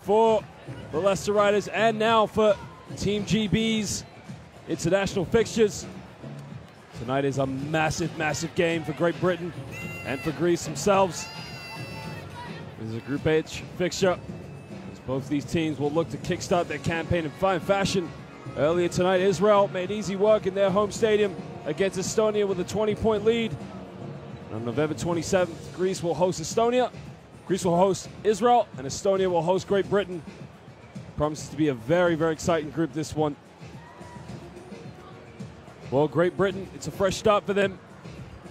for the Leicester Riders and now for Team GB's international fixtures. Tonight is a massive, massive game for Great Britain and for Greece themselves. This is a Group H fixture, as both these teams will look to kickstart their campaign in fine fashion. Earlier tonight, Israel made easy work in their home stadium against Estonia with a 20-point lead. On November 27th, Greece will host Estonia. Greece will host Israel, and Estonia will host Great Britain. Promises to be a very, very exciting group, this one. Well, Great Britain, it's a fresh start for them.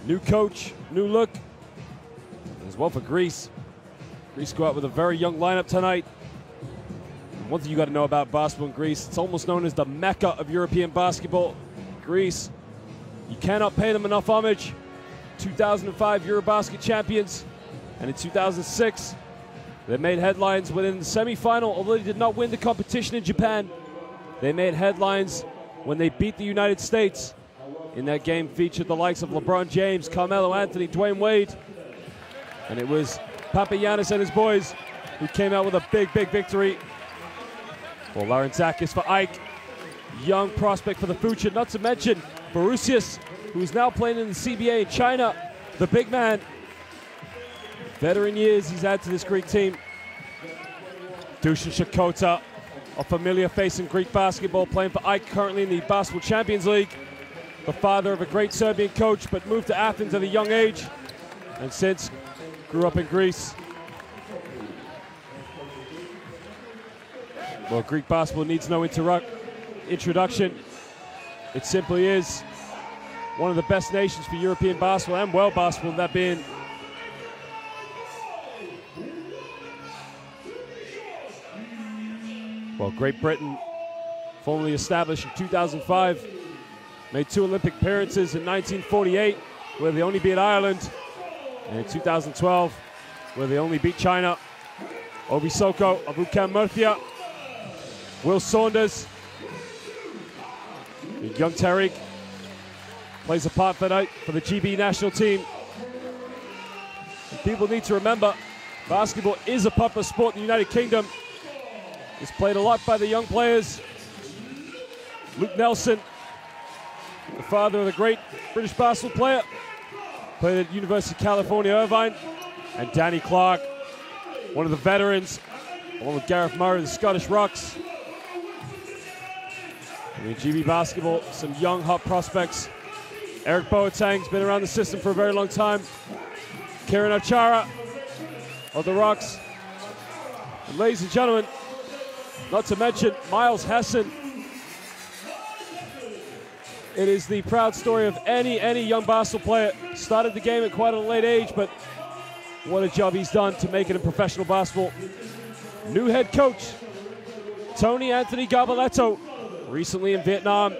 New coach, new look. As well for Greece. Greece go out with a very young lineup tonight. One thing you got to know about basketball in Greece, it's almost known as the Mecca of European basketball. Greece, you cannot pay them enough homage. 2005 Eurobasket champions, and in 2006, they made headlines within the semifinal, although they did not win the competition in Japan. They made headlines when they beat the United States. In that game featured the likes of LeBron James, Carmelo Anthony, Dwayne Wade, and it was Papagiannis and his boys who came out with a big, big victory. Well, Larentzakis for Ike, young prospect for the future, not to mention Borussius, who's now playing in the CBA in China, the big man. Veteran years he's added to this Greek team. Dusan Shakota, a familiar face in Greek basketball, playing for Ike currently in the Basketball Champions League. The father of a great Serbian coach, but moved to Athens at a young age, and since grew up in Greece. Well, Greek basketball needs no introduction. It simply is one of the best nations for European basketball and world basketball, that being well, Great Britain, formally established in 2005, made 2 Olympic appearances in 1948, where they only beat Ireland, and in 2012, where they only beat China. Obi Soko, Abukam Murthia, Will Saunders, young Tariq plays a part tonight for the GB national team. And people need to remember, basketball is a popular sport in the United Kingdom. It's played a lot by the young players. Luke Nelson, the father of the great British basketball player, played at University of California, Irvine. And Danny Clark, one of the veterans, along with Gareth Murray, the Scottish Rocks. In GB basketball, some young, hot prospects. Eric Boateng's been around the system for a very long time. Kieran Achara of the Rocks. And ladies and gentlemen, not to mention Miles Hessen. It is the proud story of any young basketball player. Started the game at quite a late age, but what a job he's done to make it in professional basketball. New head coach, Tony Anthony Garbaletto, recently in Vietnam,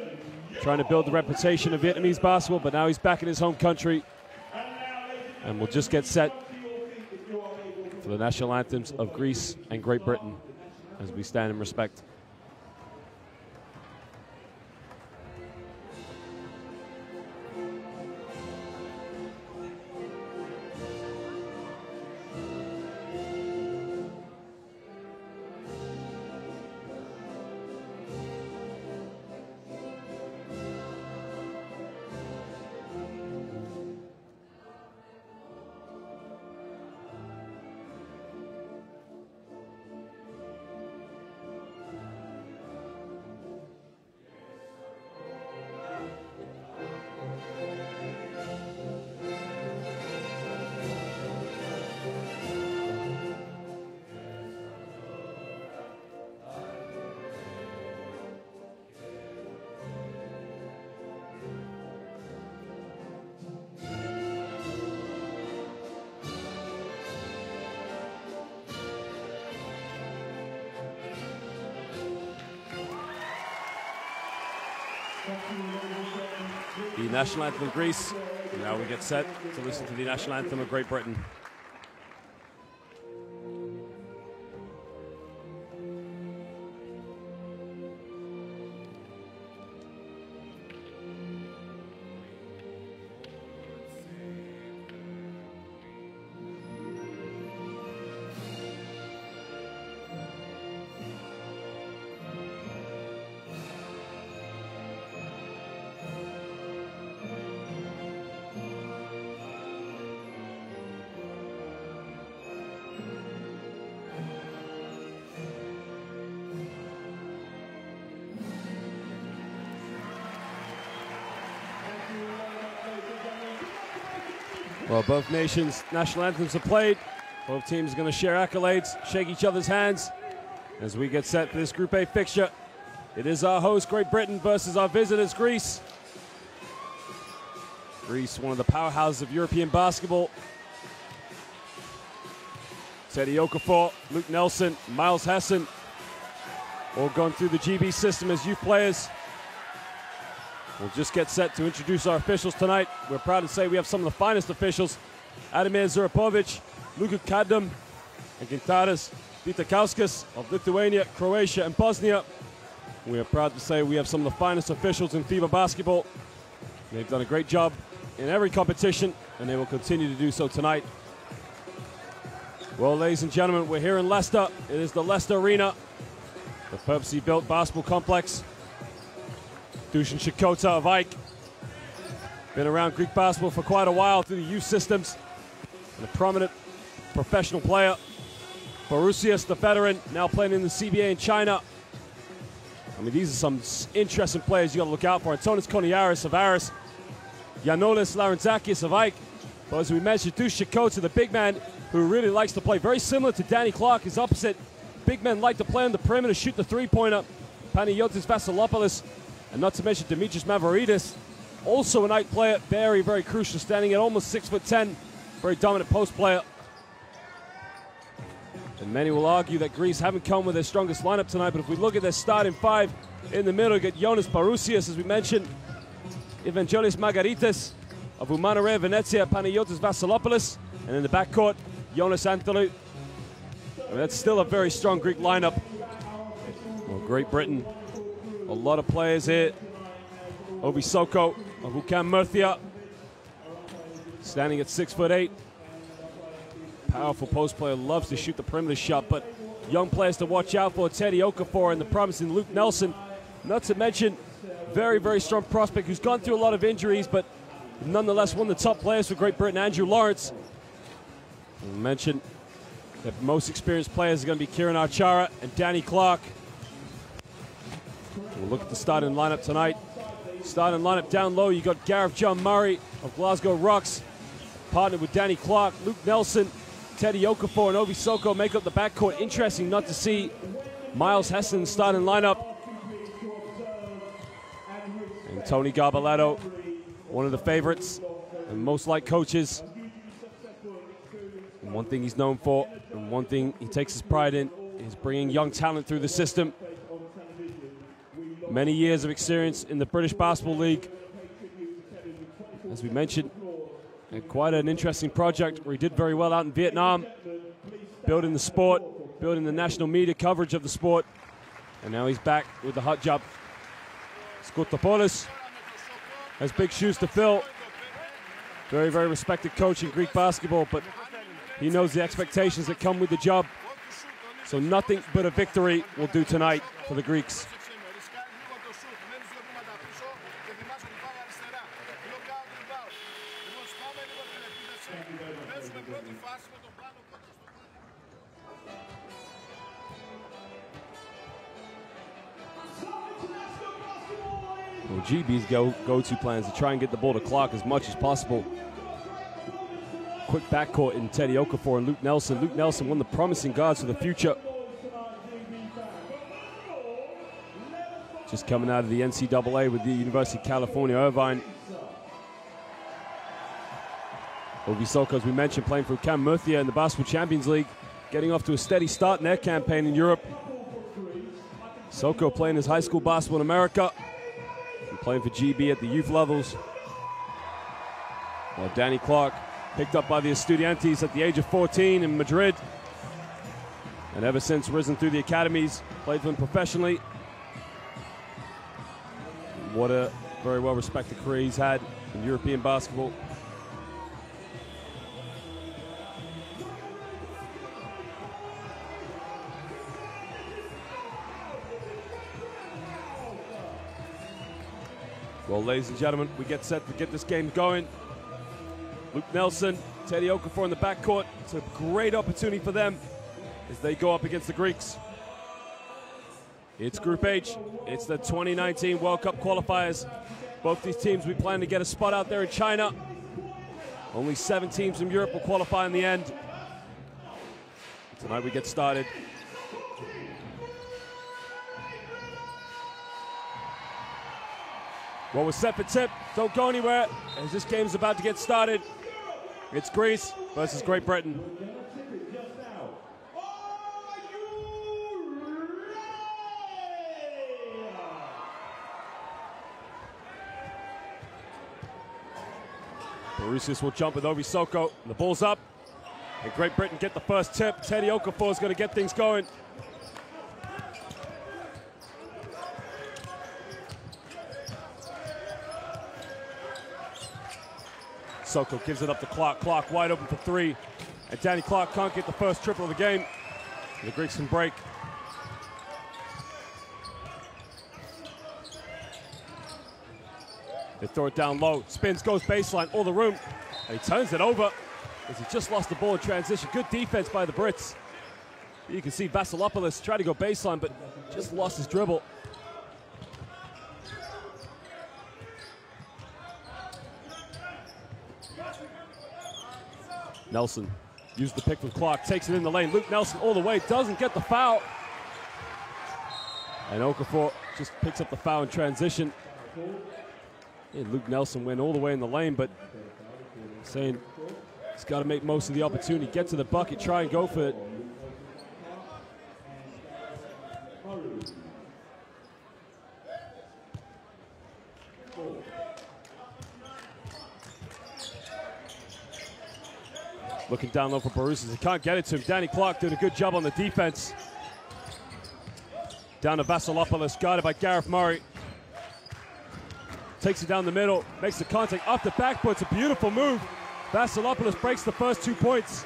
trying to build the reputation of Vietnamese basketball, but now he's back in his home country. And we'll just get set for the national anthems of Greece and Great Britain as we stand in respect. The national anthem of Greece. Now we get set to listen to the national anthem of Great Britain. Well, both nations' national anthems are played. Both teams are going to share accolades, shake each other's hands as we get set for this Group A fixture. It is our host, Great Britain, versus our visitors, Greece. Greece, one of the powerhouses of European basketball. Teddy Okafor, Luke Nelson, Miles Hessen, all going through the GB system as youth players. We'll just get set to introduce our officials tonight. We're proud to say we have some of the finest officials. Adamir Zurapovic, Luka Kadam, and Gintaras Vitakauskas of Lithuania, Croatia, and Bosnia. We are proud to say we have some of the finest officials in FIBA basketball. They've done a great job in every competition, and they will continue to do so tonight. Well, ladies and gentlemen, we're here in Leicester. It is the Leicester Arena, the purposely built basketball complex. Dusan Shikota of Ike, been around Greek basketball for quite a while through the youth systems, and a prominent professional player. Borussius, the veteran, now playing in the CBA in China. I mean, these are some interesting players you got to look out for. Antonis Koniaris of Aris, Yanolis Larentzakis of Ike. But as we mentioned, Dusan Shikota, the big man who really likes to play, very similar to Danny Clark, his opposite. Big men like to play on the perimeter, shoot the three-pointer. Panagiotis Vasilopoulos, and not to mention Dimitris Mavroidis, also an Ike player, very, very crucial, standing at almost 6'10", very dominant post player. And many will argue that Greece haven't come with their strongest lineup tonight, but if we look at their starting five, in the middle, get Jonas Borussius, as we mentioned, Evangelis Margaritis of Umanare Venezia, Panagiotis Vasilopoulos, and in the backcourt, Jonas Anthony. I mean, that's still a very strong Greek lineup. Well, Great Britain, a lot of players here. Obi Soko of Ucam Murcia, standing at 6'8". Powerful post player, loves to shoot the perimeter shot, but young players to watch out for, Teddy Okafor and the promising Luke Nelson. Not to mention, very, very strong prospect who's gone through a lot of injuries, but nonetheless one of the top players for Great Britain, Andrew Lawrence. We mentioned the most experienced players are going to be Kieran Archara and Danny Clark. We'll look at the starting lineup tonight. Starting lineup down low, you got Gareth John Murray of Glasgow Rocks, partnered with Danny Clark, Luke Nelson, Teddy Okafor, and Obi Soko make up the backcourt. Interesting not to see Miles Hessen starting lineup. And Tony Garbaletto, one of the favorites and most liked coaches. And one thing he's known for, and one thing he takes his pride in, is bringing young talent through the system. Many years of experience in the British Basketball League. As we mentioned, quite an interesting project where he did very well out in Vietnam, building the sport, building the national media coverage of the sport, and now he's back with the hot job. Skotopoulos has big shoes to fill. Very, very respected coach in Greek basketball, but he knows the expectations that come with the job. So nothing but a victory will do tonight for the Greeks. Well, GB's go-to plan is to try and get the ball to Clark as much as possible. Quick backcourt in Teddy Okafor and Luke Nelson. Luke Nelson, one of the promising guards for the future. Just coming out of the NCAA with the University of California, Irvine. Obi Soko, as we mentioned, playing for Ucam Murcia in the Basketball Champions League, getting off to a steady start in their campaign in Europe. Soko playing his high school basketball in America and playing for GB at the youth levels. While Danny Clark, picked up by the Estudiantes at the age of 14 in Madrid, and ever since risen through the academies, played for them professionally. What a very well-respected career he's had in European basketball. Well, ladies and gentlemen, we get set to get this game going. Luke Nelson, Teddy Okafor in the backcourt. It's a great opportunity for them as they go up against the Greeks. It's Group H. It's the 2019 World Cup qualifiers. Both these teams, we plan to get a spot out there in China. Only 7 teams from Europe will qualify in the end. Tonight we get started. Well, we're set for tip. Don't go anywhere as this game's about to get started. It's Greece versus Great Britain. Borussius will jump with Obi Soko. The ball's up. And Great Britain get the first tip. Teddy Okafor is going to get things going. Soko gives it up to Clark. Clark wide open for 3. And Danny Clark can't get the first triple of the game. The Greeks can break. They throw it down low. Spins, goes baseline, all the room. And he turns it over as he just lost the ball in transition. Good defense by the Brits. You can see Vasilopoulos try to go baseline, but just lost his dribble. Nelson used the pick from Clark, takes it in the lane. Luke Nelson all the way, doesn't get the foul. And Okafor just picks up the foul in transition. And Luke Nelson went all the way in the lane, but saying he's got to make most of the opportunity, get to the bucket, try and go for it. Looking down low for Borussius. He can't get it to him. Danny Clark doing a good job on the defense. Down to Vasilopoulos, guarded by Gareth Murray. Takes it down the middle, makes the contact off the backboard. It's a beautiful move. Vasilopoulos breaks the first 2 points.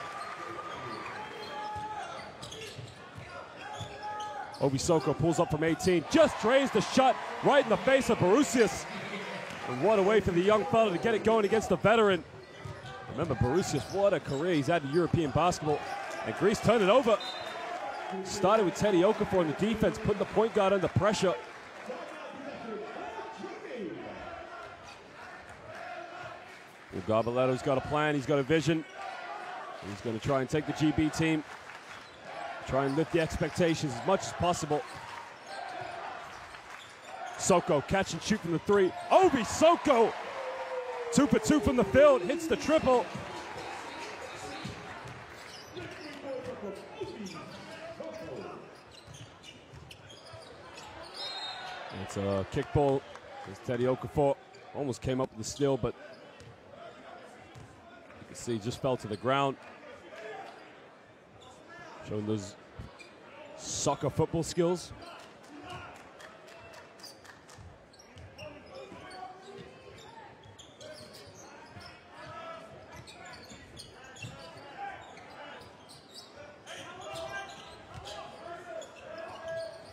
Obi Soko pulls up from 18, just drains the shot right in the face of Borussius. And what a way for the young fella to get it going against the veteran. Remember, Borussius, what a career he's had in European basketball. And Greece turned it over. Started with Teddy Okafor in the defense, putting the point guard under pressure. Well, Garbaletto's got a plan, he's got a vision. He's going to try and take the GB team, try and lift the expectations as much as possible. Soko, catch and shoot from the 3. Obi Soko, 2 for 2 from the field, hits the triple. It's a kick ball. As Teddy Okafor almost came up with the steal, but you can see he just fell to the ground. Showing those soccer football skills.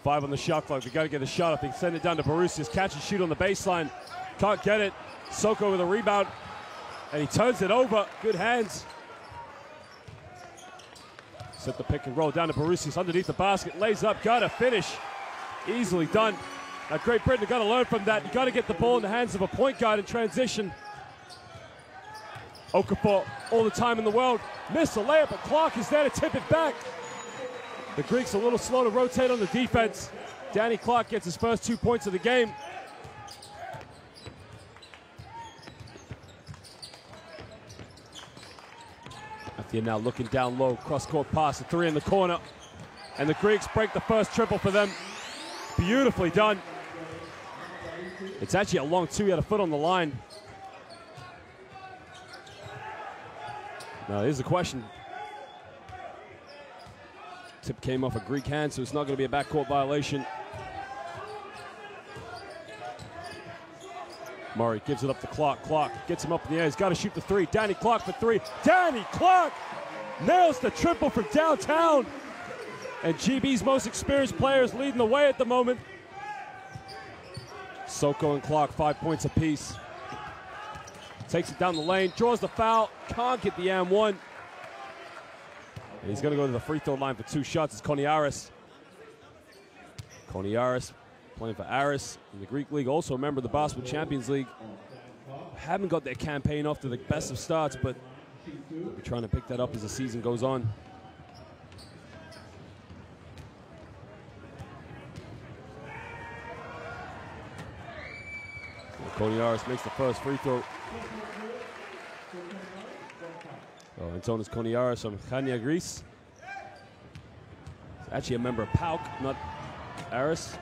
Five on the shot clock. We got to get a shot up. They send it down to Borussius. Catch and shoot on the baseline. Can't get it. Soko with a rebound. And he turns it over. Good hands. Set the pick and roll down to Borussius underneath the basket. Lays up. Got to finish. Easily done. Now, Great Britain got to learn from that. You got to get the ball in the hands of a point guard in transition. Okafor, all the time in the world. Missed the layup, but Clark is there to tip it back. The Greeks a little slow to rotate on the defense. Danny Clark gets his first 2 points of the game. After now looking down low, cross-court pass, a 3 in the corner. And the Greeks break the first triple for them. Beautifully done. It's actually a long 2, he had a foot on the line. Now here's the question. Tip came off a Greek hand, so it's not going to be a backcourt violation. Murray gives it up to Clark. Clark gets him up in the air. He's got to shoot the 3. Danny Clark for 3. Danny Clark nails the triple from downtown. And GB's most experienced players leading the way at the moment. Soko and Clark, 5 points apiece. Takes it down the lane, draws the foul, can't get the and one. And he's going to go to the free throw line for 2 shots. It's Koniaris. Koniaris playing for Aris in the Greek League, also a member of the Basketball Champions League. haven't got their campaign off to the best of starts, but we're trying to pick that up as the season goes on. Qualifiers makes the first free throw. Oh, Antonis Qualifiers from Chania, Greece. He's actually a member of PAOK, not Aris,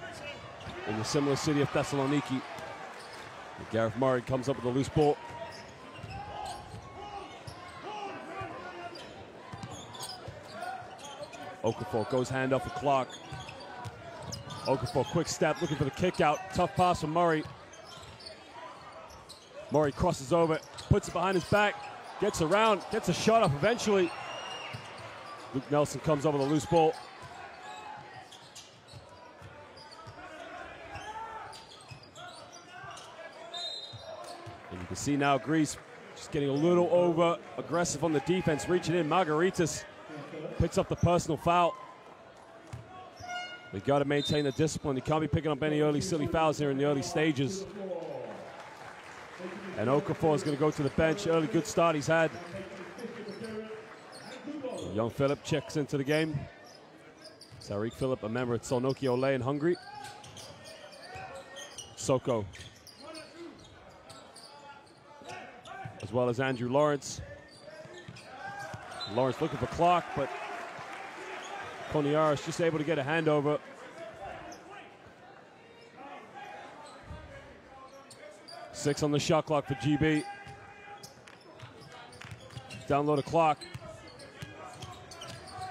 in the similar city of Thessaloniki. And Gareth Murray comes up with a loose ball. Okafor goes hand off the clock. Okafor, quick step, looking for the kick out. Tough pass from Murray. Murray crosses over, puts it behind his back, gets around, gets a shot up eventually. Luke Nelson comes up with a loose ball. And you can see now Greece just getting a little over aggressive on the defense, reaching in. Margaritas picks up the personal foul. They got to maintain the discipline. You can't be picking up any early silly fouls here in the early stages. And Okafor is going to go to the bench. Early good start he's had. Young Philip checks into the game. Tariq Philip, a member at Solnoki Ole in Hungary. Soko. As well as Andrew Lawrence. Lawrence looking for clock, but Qualifiers just able to get a handover. Six on the shot clock for GB. Down low the clock.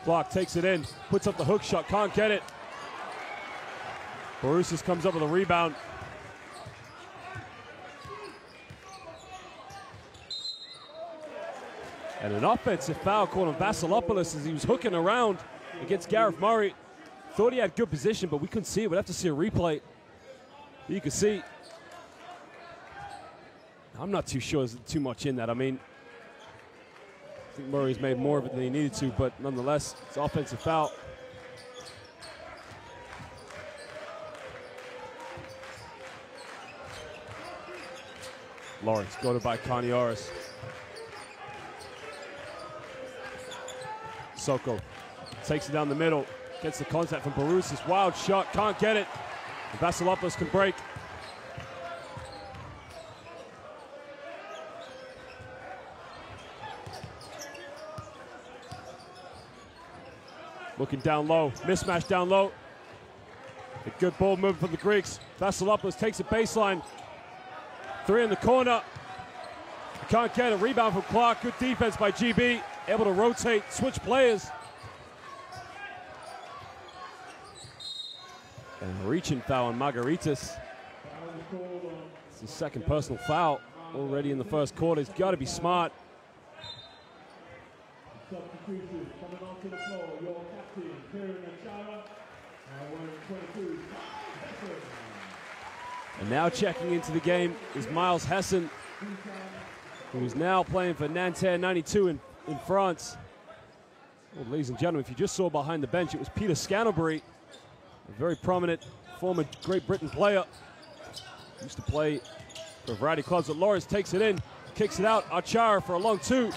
Clock takes it in, puts up the hook shot, can't get it. Borussis comes up with a rebound. And an offensive foul called on Vasilopoulos as he was hooking around against Gareth Murray. Thought he had good position, but we couldn't see it. We'd have to see a replay. You can see. I'm not too sure there's too much in that. I mean, I think Murray's made more of it than he needed to, but nonetheless, it's an offensive foul. Lawrence, guarded by Qualifiers. Soko takes it down the middle, gets the contact from Borussis. Wild shot, can't get it. And Vasilopoulos can break. Looking down low, mismatch down low. A good ball movement from the Greeks. Vasilopoulos takes a baseline. Three in the corner. Can't get a rebound from Clark. Good defense by GB. Able to rotate, switch players. And a reaching foul on Margaritas. It's his second personal foul already in the first quarter. He's got to be smart. And now checking into the game is Miles Hessen, who's now playing for Nanterre 92 in France. Well, ladies and gentlemen, if you just saw behind the bench, it was Peter Scantlebury, a very prominent former Great Britain player. Used to play for a variety of clubs, but Lawrence takes it in, kicks it out. Achara for a long two,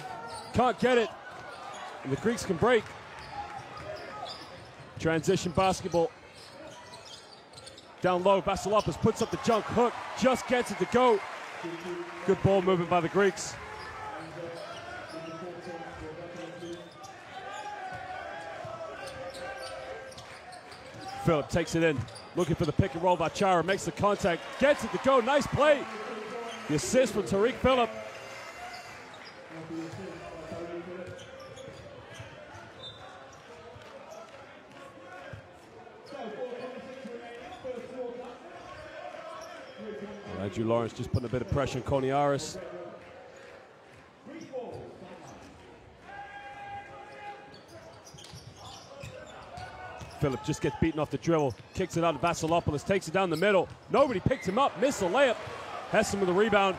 can't get it. And the Greeks can break. Transition basketball. Down low, Vasilopoulos puts up the junk hook, just gets it to go. Good ball movement by the Greeks. Philip takes it in, looking for the pick and roll. Achara makes the contact, gets it to go. Nice play. The assist from Tariq Philip. Andrew Lawrence just putting a bit of pressure on Qualifiers. Philip just gets beaten off the dribble, kicks it out to Vasilopoulos, takes it down the middle. Nobody picked him up, missed the layup. Hessen with the rebound.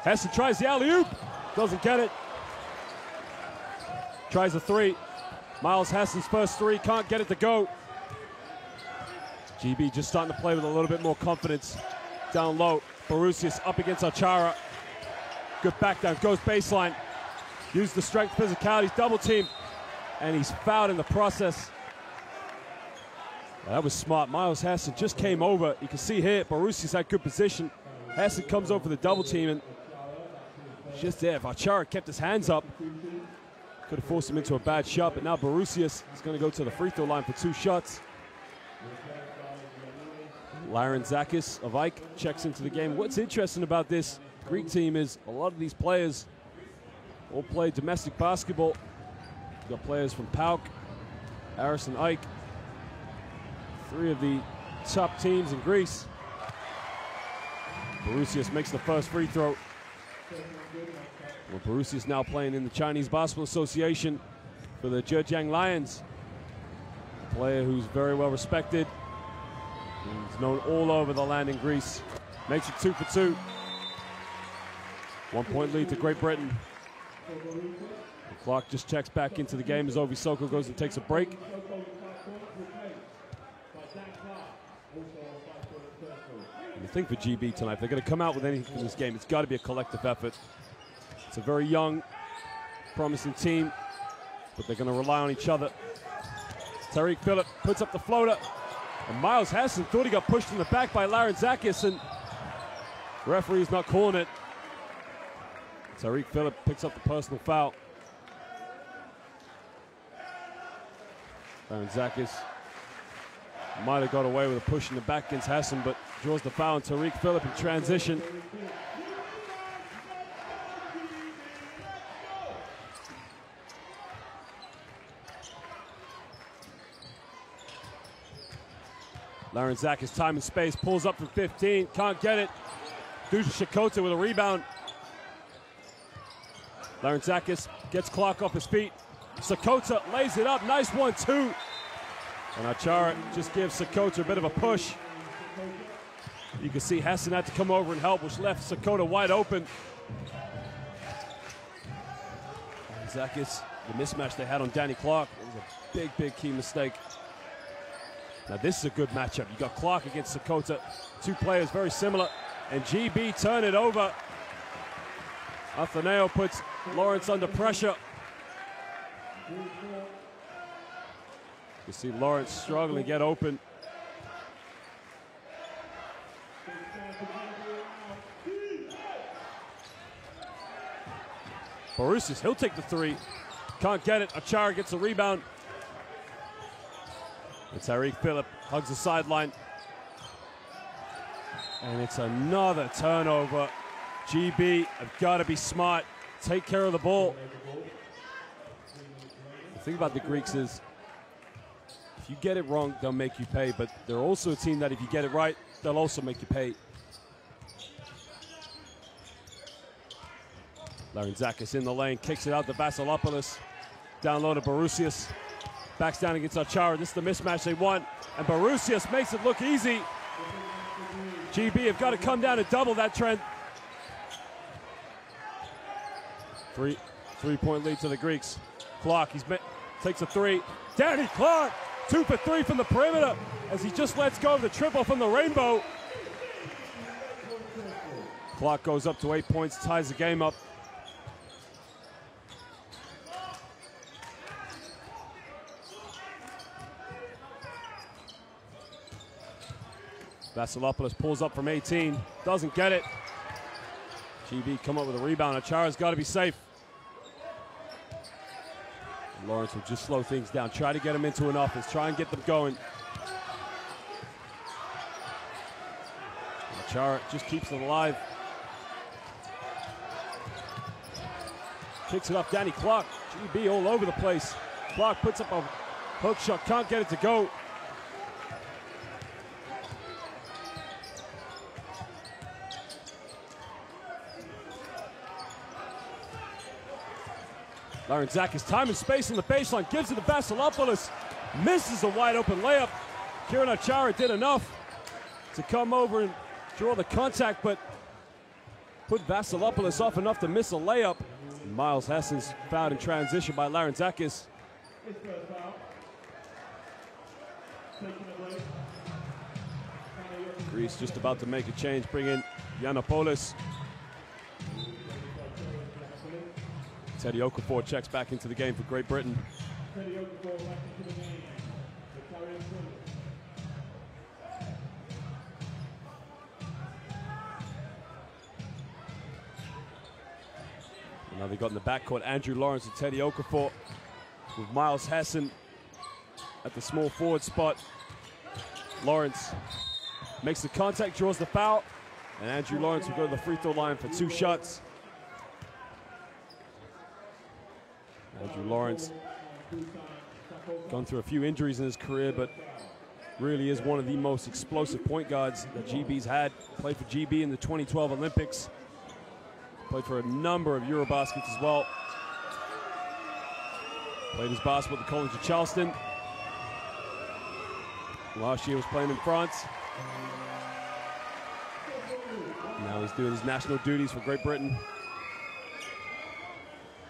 Hessen tries the alley-oop, doesn't get it. Tries a three. Miles Hessen's first three, can't get it to go. GB just starting to play with a little bit more confidence. Down low, Borusius up against Achara. Good back down, goes baseline. Used the strength, physicality, double team. And he's fouled in the process. That was smart. Miles Hassan just came over. You can see here, Borusius had good position. Hassan comes over for the double team, and just there, if Achara kept his hands up, could have forced him into a bad shot, but now Borusius is going to go to the free throw line for 2 shots. Larentzakis of Ike checks into the game. What's interesting about this Greek team is a lot of these players all play domestic basketball. You've got players from PAOK, Aris and Ike, 3 of the top teams in Greece. Borusius makes the first free throw. Well, Borusius now playing in the Chinese Basketball Association for the Zhejiang Lions. A player who's very well respected. He's known all over the land in Greece. Makes it 2 for 2. 1 point lead to Great Britain. The clock just checks back into the game as Ovi Soko goes and takes a break. And the thing for GB tonight, if they're going to come out with anything in this game, it's got to be a collective effort. It's a very young, promising team, but they're going to rely on each other. Tariq Phillip puts up the floater, and Miles Hassan thought he got pushed in the back by Larentzakis, and referee's not calling it. Tariq Phillip picks up the personal foul. Larentzakis might have got away with a push in the back against Hassan, but draws the foul on Tariq Phillip in transition. Larentzakis, time and space, pulls up from 15, can't get it. Dusan Shakota with a rebound. Larentzakis gets Clark off his feet. Sakota lays it up, nice 1-2. And Achara just gives Sakota a bit of a push. You can see Hassan had to come over and help, which left Sakota wide open. Larentzakis, the mismatch they had on Danny Clark, it was a big, big key mistake. Now this is a good matchup. You got Clark against Sakota, 2 players very similar, and GB turn it over. Atheneo puts Lawrence under pressure. You see Lawrence struggling to get open. Borusius, he'll take the 3. Can't get it. Achara gets the rebound. And Tariq Phillip hugs the sideline. And it's another turnover. GB have got to be smart. Take care of the ball. The thing about the Greeks is, if you get it wrong, they'll make you pay. But they're also a team that if you get it right, they'll also make you pay. Larentzakis in the lane, kicks it out to Vasilopoulos. Down low to Borusius. Backs down against Achara. This is the mismatch they want. And Borusius makes it look easy. GB have got to come down and double that trend. 3-point lead to the Greeks. Clark, takes a 3. Danny Clark, 2 for 3 from the perimeter as he just lets go of the triple from the rainbow. Clark goes up to 8 points, ties the game up. Vasilopoulos pulls up from 18, doesn't get it. GB come up with a rebound. Achara's got to be safe. And Lawrence will just slow things down, try to get him into an offense, try and get them going. And Achara just keeps it alive. Kicks it up, Danny Clark. GB all over the place. Clark puts up a hook shot, can't get it to go. Larentzakis, time and space in the baseline, gives it to Vasilopoulos, misses a wide open layup. Kieran Achara did enough to come over and draw the contact, but put Vasilopoulos off enough to miss a layup. And Miles Hassan's fouled in transition by Larentzakis. Greece just about to make a change, bring in Yiannopoulos. Teddy Okafor checks back into the game for Great Britain. Now they've got in the backcourt Andrew Lawrence and Teddy Okafor, with Miles Hassan at the small forward spot. Lawrence makes the contact, draws the foul, and Andrew Lawrence will go to the free throw line for 2 shots. Andrew Lawrence gone through a few injuries in his career, but really is one of the most explosive point guards that GB's had. Played for GB in the 2012 Olympics. Played for a number of Eurobaskets as well. Played his basketball at the College of Charleston. Last year was playing in France. Now he's doing his national duties for Great Britain.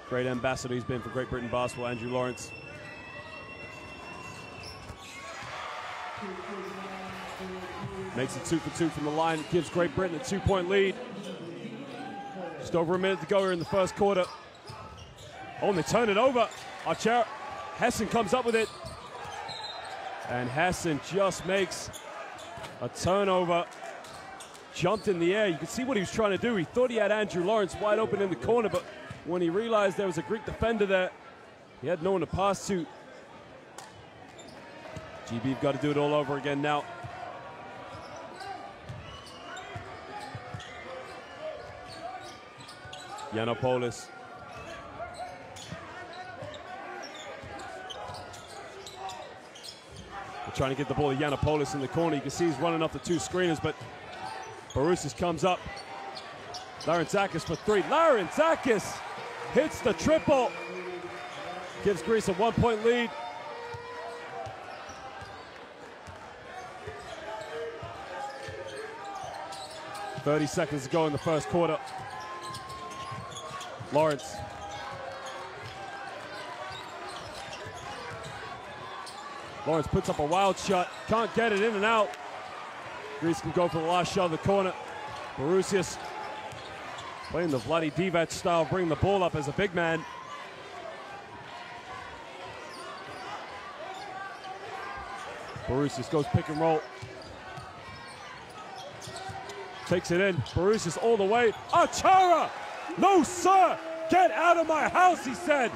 Great ambassador he's been for Great Britain basketball, Andrew Lawrence. Makes it 2 for 2 from the line, gives Great Britain a 2-point lead. Just over a minute to go here in the first quarter. Oh, and they turn it over. Hassan comes up with it. And Hassan just makes a turnover. Jumped in the air. You can see what he was trying to do. He thought he had Andrew Lawrence wide open in the corner, but when he realized there was a Greek defender there, he had no one to pass to. GB've got to do it all over again now. Yiannopoulos. They're trying to get the ball to Yiannopoulos in the corner. You can see he's running off the 2 screeners, but Barousis comes up. Larentzakis for 3. Larentzakis hits the triple. Gives Greece a 1-point lead. .30 seconds to go in the first quarter. Lawrence. Lawrence puts up a wild shot. Can't get it in and out. Greece can go for the last shot of the corner. Barousis playing the Vlade Divac style, bringing the ball up as a big man. Barousis goes pick and roll. Takes it in. Barousis all the way. Achara! No, sir! Get out of my house, he said.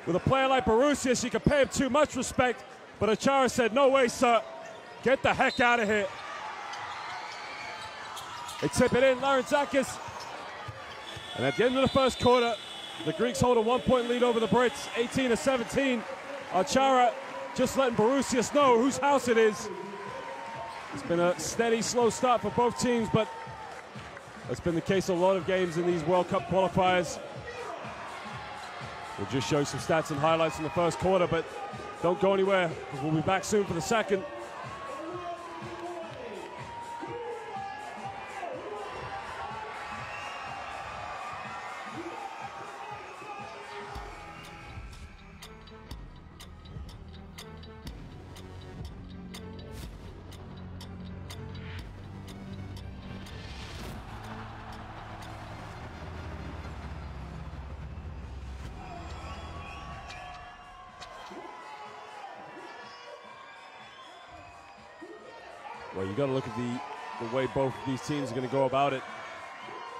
With a player like Barousis, you can pay him too much respect, but Achara said, no way, sir. Get the heck out of here. They tip it in, Larentzakis. And at the end of the first quarter, the Greeks hold a 1-point lead over the Brits, 18-17. Achara just letting Barousis know whose house it is. It's been a steady, slow start for both teams, but that's been the case a lot of games in these World Cup qualifiers. We'll just show some stats and highlights in the first quarter, but don't go anywhere, because we'll be back soon for the second. Well, you got to look at the way both of these teams are going to go about it.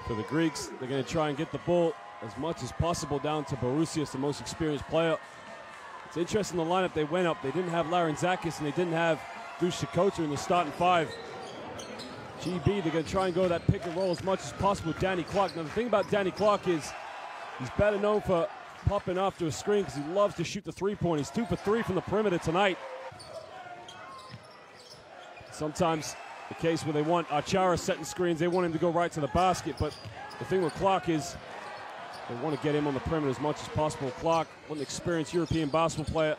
For the Greeks, they're going to try and get the ball as much as possible down to Barousis, the most experienced player. It's interesting the lineup they went up. They didn't have Larentzakis and they didn't have Dush Shikota in the starting 5. GB, they're going to try and go that pick and roll as much as possible with Danny Clark. Now, the thing about Danny Clark is he's better known for popping after a screen because he loves to shoot the 3-point. He's 2 for 3 from the perimeter tonight. Sometimes the case where they want Achara setting screens, they want him to go right to the basket, but the thing with Clark is they want to get him on the perimeter as much as possible. Clark, what an experienced European basketball player.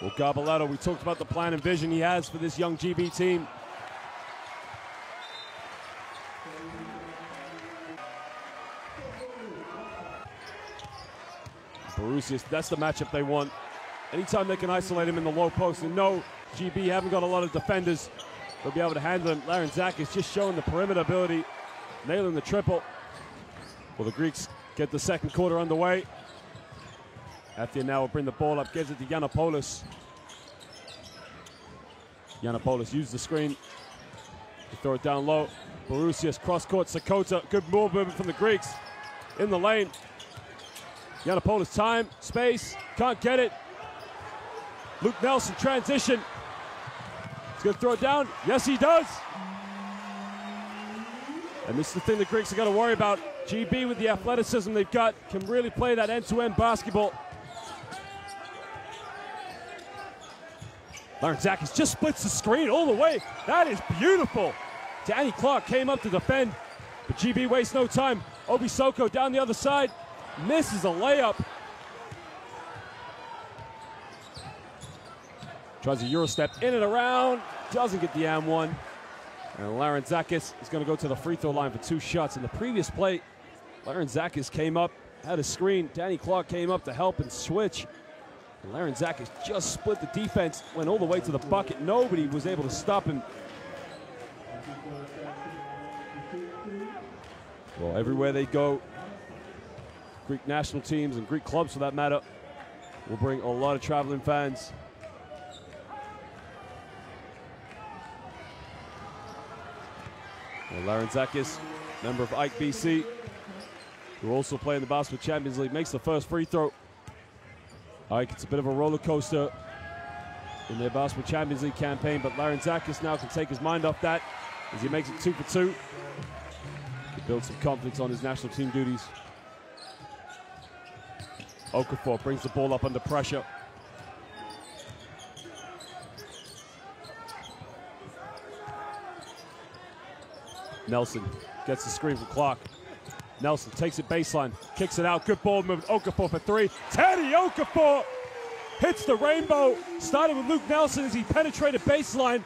Well, Garbaletto, we talked about the plan and vision he has for this young GB team. Borusius, that's the matchup they want. Anytime they can isolate him in the low post, and no, GB haven't got a lot of defenders, they'll be able to handle him. Larentzakis just showing the perimeter ability, nailing the triple. Well, the Greeks get the second quarter underway. After now will bring the ball up, gives it to Yiannopoulos. Yiannopoulos uses the screen. They throw it down low. Borusius cross-court, Sakota. Good ball movement from the Greeks in the lane. Yiannopoulos time, space, can't get it. Luke Nelson transition. He's going to throw it down. Yes, he does. And this is the thing the Greeks are going to worry about. GB, with the athleticism they've got, can really play that end-to-end basketball. Larentzakis just splits the screen all the way. That is beautiful. Danny Clark came up to defend, but GB wastes no time. Obi Soko down the other side, misses a layup. Tries a Euro step in and around, doesn't get the and one. And Larentzakis is going to go to the free throw line for 2 shots. In the previous play, Larentzakis came up, had a screen. Danny Clark came up to help and switch. And Larentzakis just split the defense, went all the way to the bucket. Nobody was able to stop him. Well, everywhere they go, Greek national teams and Greek clubs for that matter, will bring a lot of traveling fans. And Larentzakis, member of Ike BC, who also play in the Basketball Champions League, makes the first free throw. Ike, it's a bit of a roller coaster in their Basketball Champions League campaign, but Larentzakis now can take his mind off that as he makes it 2 for 2. He builds some confidence on his national team duties. Okafor brings the ball up under pressure. Nelson gets the screen from Clark. Nelson takes it baseline, kicks it out. Good ball movement. Okafor for 3. Teddy Okafor hits the rainbow. Started with Luke Nelson as he penetrated baseline.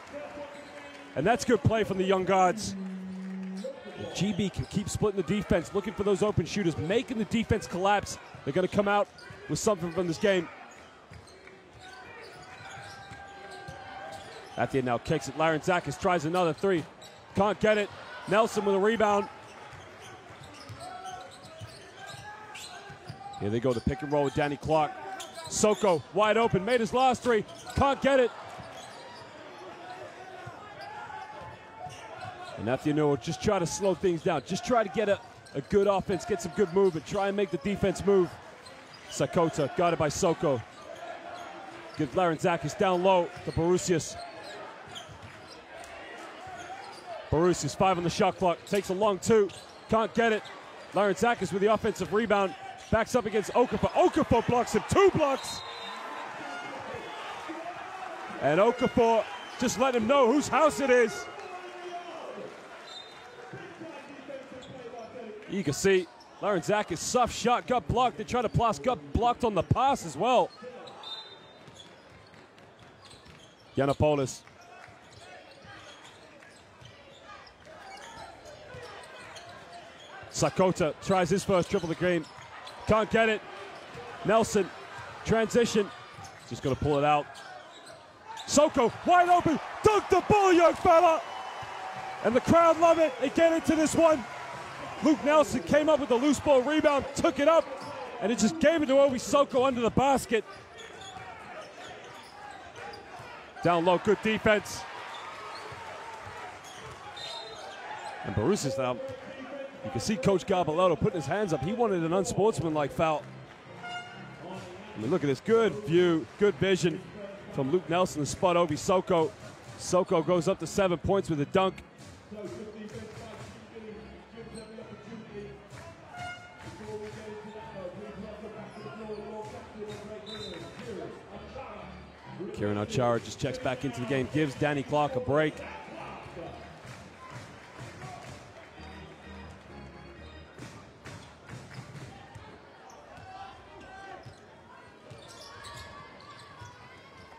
And that's good play from the young guards. And GB can keep splitting the defense, looking for those open shooters, making the defense collapse. They're going to come out with something from this game. Athia now kicks it. Larentzakis tries another 3. Can't get it. Nelson with a rebound. Here they go, the pick and roll with Danny Clark. Soko wide open, made his last 3. Can't get it. And Athia will just try to slow things down. Just try to get a good offense, get some good movement. Try and make the defense move. Sakota guarded by Soko. Gives Larentzakis down low to Borusius. Borusius 5 on the shot clock, takes a long 2, can't get it. Larentzakis with the offensive rebound, backs up against Okafor. Okafor blocks him, 2 blocks. And Okafor just let him know whose house it is. You can see Larentzakis' soft shot got blocked. They tried to pass, got blocked on the pass as well. Yiannopoulos. Sakota tries his first triple of the game. Can't get it. Nelson, transition. Just going to pull it out. Soko, wide open. Dunk the ball, young fella. And the crowd love it. They get into this one. Luke Nelson came up with the loose ball rebound, took it up, and it just gave it to Obi Soko under the basket. Down low, good defense. And Borusius now. You can see Coach Garbaletto putting his hands up. He wanted an unsportsmanlike foul. I mean, look at this, good view, good vision from Luke Nelson to spot Obi Soko. Soko goes up to 7 points with a dunk. Kieran Achara just checks back into the game, gives Danny Clark a break.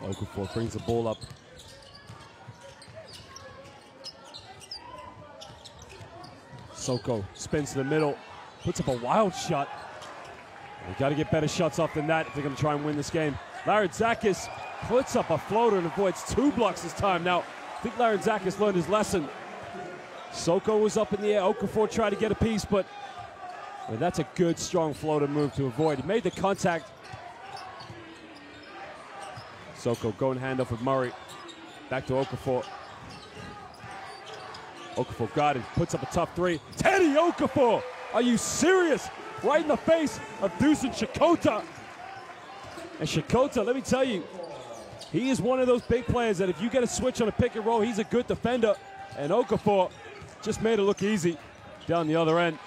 Okafor brings the ball up. Soko spins to the middle, puts up a wild shot. They got to get better shots off than that if they're going to try and win this game. Larenzakis puts up a floater and avoids 2 blocks this time. Now, I think Larenzakis learned his lesson. Soko was up in the air. Okafor tried to get a piece, but that's a good, strong floater move to avoid. He made the contact. Soko going handoff with Murray. Back to Okafor. Okafor got it, puts up a tough 3. Teddy Okafor, are you serious? Right in the face of Dusan Shakota. And Shakota, let me tell you, he is one of those big players that if you get a switch on a pick and roll, he's a good defender. And Okafor just made it look easy down the other end.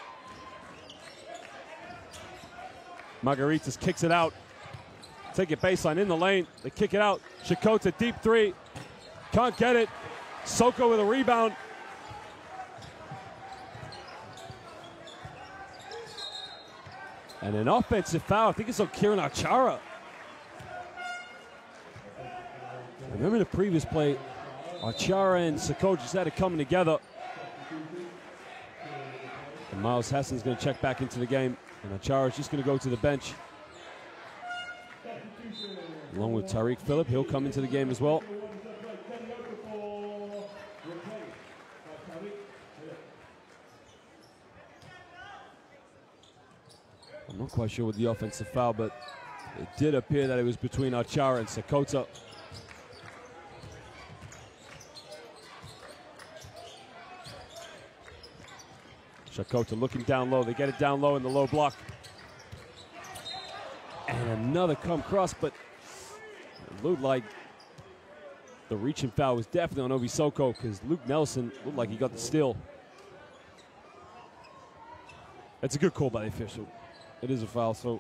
Margaritas kicks it out. Take it baseline in the lane. They kick it out. Shakota, deep 3. Can't get it. Soko with a rebound. And an offensive foul. I think it's on Kieran Achara. Remember in the previous play, Achara and Soko just had it coming together. And Miles Hassan's going to check back into the game. And Achara's just going to go to the bench. Along with Tariq Phillip, he'll come into the game as well. I'm not quite sure with the offensive foul, but it did appear that it was between Achara and Sakota. Shakota looking down low. They get it down low in the low block. And another come cross, but it looked like the reaching foul was definitely on Obi Soko because Luke Nelson looked like he got the steal. It's a good call by the official. It is a foul, so.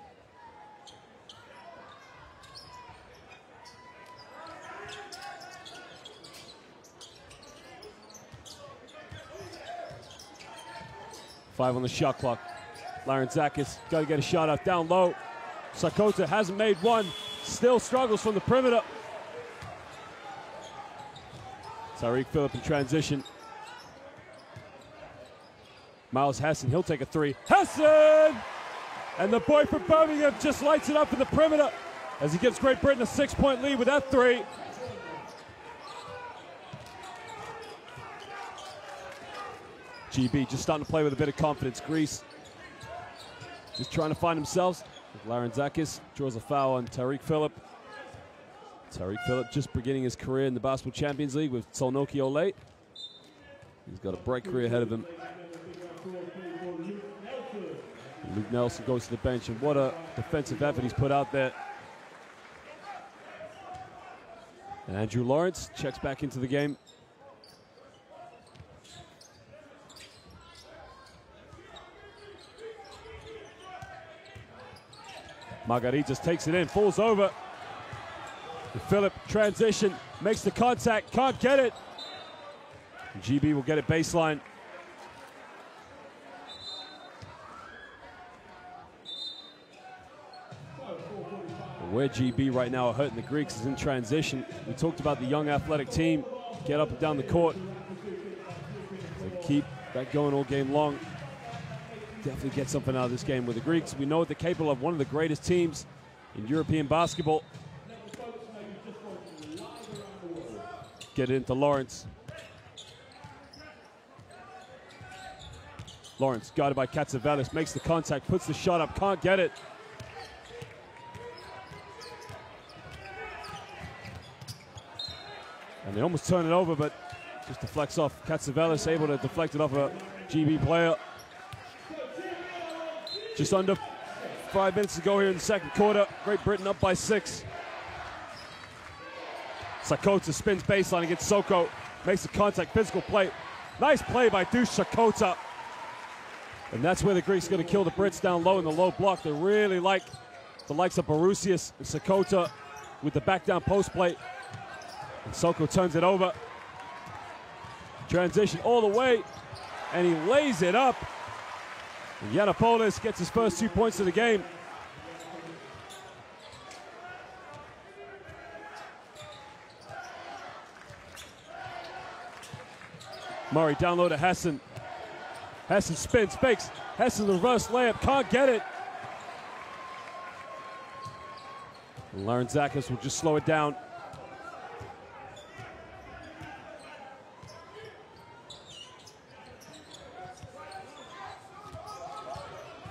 Five on the shot clock. Larenzakis got to get a shot up down low. Sakota hasn't made one. Still struggles from the perimeter. Tariq Phillip in transition. Miles Hassan, he'll take a 3. Hassan! And the boy from Birmingham just lights it up in the perimeter as he gives Great Britain a 6-point lead with that 3. GB just starting to play with a bit of confidence. Greece just trying to find themselves. Larenzakis draws a foul on Tariq Phillip. Tariq Phillip just beginning his career in the Basketball Champions League with Solnoki Ole. He's got a bright career ahead of him. Luke Nelson goes to the bench, and what a defensive effort he's put out there. And Andrew Lawrence checks back into the game. Margaritas takes it in, falls over. And Phillip, transition, makes the contact, can't get it. And GB will get it baseline. Where GB right now are hurting the Greeks is in transition. We talked about the young athletic team, get up and down the court. So keep that going all game long. Definitely get something out of this game with the Greeks. We know they're capable of one of the greatest teams in European basketball. Get it into Lawrence. Lawrence guarded by Katsavelis, makes the contact, puts the shot up, can't get it. And they almost turn it over, but just deflects off. Katsavelis able to deflect it off a GB player. Just under 5 minutes to go here in the second quarter. Great Britain up by 6. Sakota spins baseline against Soko. Makes the contact, physical play. Nice play by Dush Sakota. And that's where the Greeks are going to kill the Brits down low in the low block. They really like the likes of Barusius and Sakota with the back down post play. And Soko turns it over. Transition all the way. And he lays it up. And Yiannopoulos gets his first 2 points of the game. Murray down low to Hassan. Hassan spins, fakes. Hassan the reverse layup, can't get it. Larentzakis will just slow it down.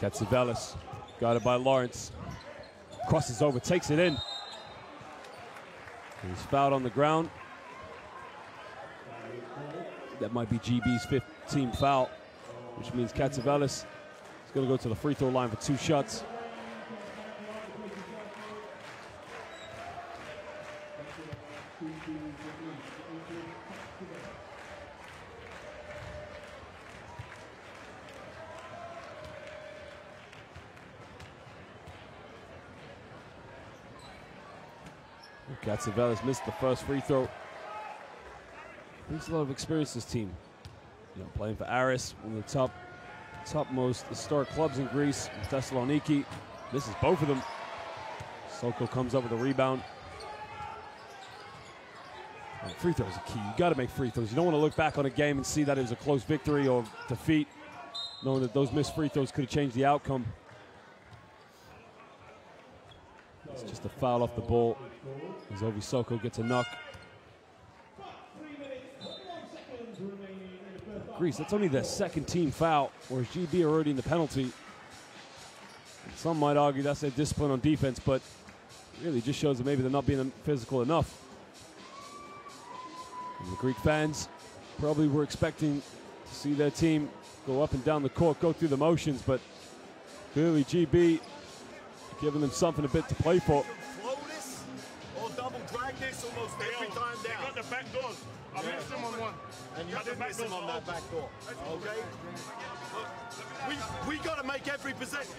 Katsavelis, guarded by Lawrence. Crosses over, takes it in. He's fouled on the ground. That might be GB's 5th team foul, which means Katsavelis is going to go to the free throw line for 2 shots. Katsavelis missed the first free throw. Brings a lot of experience to this team. You know, playing for Aris, one of the topmost historic clubs in Greece, Thessaloniki. Misses both of them. Soko comes up with a rebound. And free throws are key. You got to make free throws. You don't want to look back on a game and see that it was a close victory or defeat, knowing that those missed free throws could have changed the outcome. It's just a foul off the ball as Ovi Soko gets a knock. Greece, that's only their 2nd team foul, whereas GB are already in the penalty. Some might argue that's their discipline on defense, but really just shows that maybe they're not being physical enough. And the Greek fans probably were expecting to see their team go up and down the court, go through the motions, but clearly GB giving them something a bit to play for. Flow this or double drag this almost every time down. They got the back doors. I missed him on one. And you did miss him on that back door. Okay? We got to make every possession.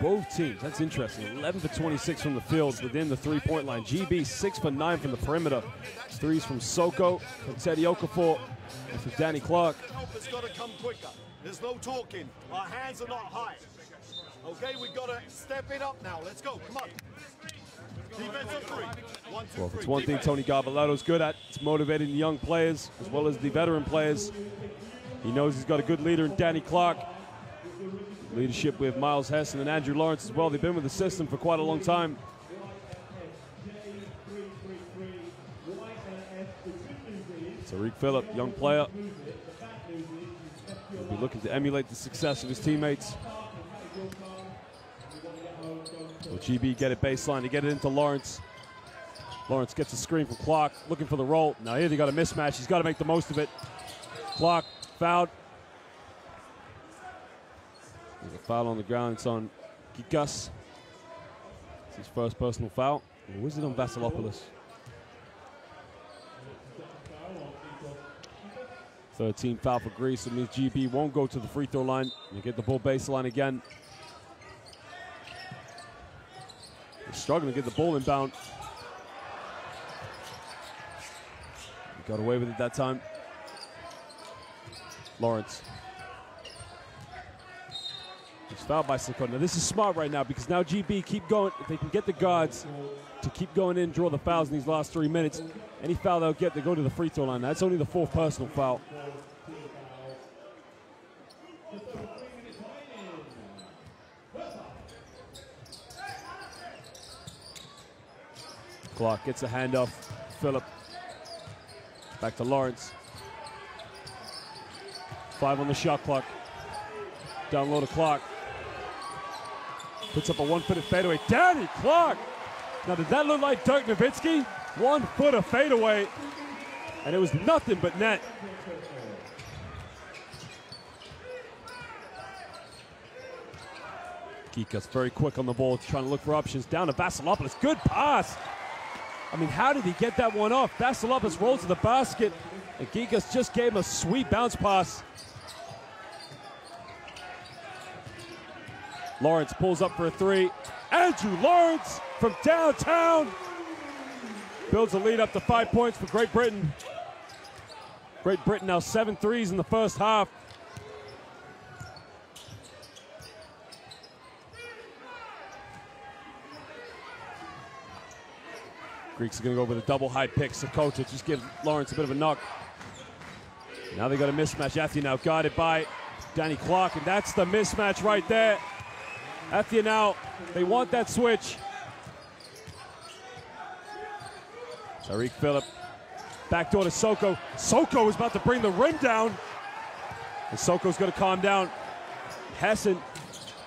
Both teams, that's interesting. 11 for 26 from the field within the 3-point line. GB 6 for 9 from the perimeter. Threes from Soko, from Teddy Okafor, and from Danny Clark. It's got to come quicker. There's no talking. Our hands are not high. Okay, we've got to step it up now. Let's go. Come on. Defensive 3. 1, 2, Well, if 3. it's one thing Tony Garbaletto's good at, it's motivating the young players as well as the veteran players. He knows he's got a good leader in Danny Clark. Leadership with Miles Hesson and Andrew Lawrence as well. They've been with the system for quite a long time. Tariq Phillip, young player. He'll be looking to emulate the success of his teammates. Will GB get it baseline to get it into Lawrence? Lawrence gets a screen from Clark, looking for the roll. Now here they got a mismatch. He's got to make the most of it. Clark fouled. There's a foul on the ground. It's on Gikas. It's his first personal foul. Or was it on Vasilopoulos? 13 foul for Greece. It means GB won't go to the free throw line. They get the ball baseline again. They're struggling to get the ball inbound. He got away with it that time. Lawrence. He's fouled by Soko. Now this is smart right now because now GB keep going. If they can get the guards to keep going in, draw the fouls in these last 3 minutes, any foul they'll get, they go to the free throw line. That's only the 4th personal foul. Clark gets a handoff. Phillip. Back to Lawrence. 5 on the shot clock. Down low to Clark. Puts up a 1-footed fadeaway. Danny Clark! Now, did that look like Dirk Nowitzki? 1-footer fadeaway. And it was nothing but net. Gikas very quick on the ball, trying to look for options. Down to Vasilopoulos. Good pass. I mean, how did he get that one off? Vasilopoulos rolls to the basket, and Gikas just gave him a sweet bounce pass. Lawrence pulls up for a 3. Andrew Lawrence from downtown builds a lead up to 5 points for Great Britain. Great Britain now 7 threes in the first half. Greeks are going to go with a double high pick. Sakota just gives Lawrence a bit of a knock. Now they got a mismatch. After now guarded by Danny Clark, and that's the mismatch right there. After now, they want that switch. Tariq Phillip, backdoor to Soko. Soko is about to bring the rim down. And Soko's gonna calm down. Hassan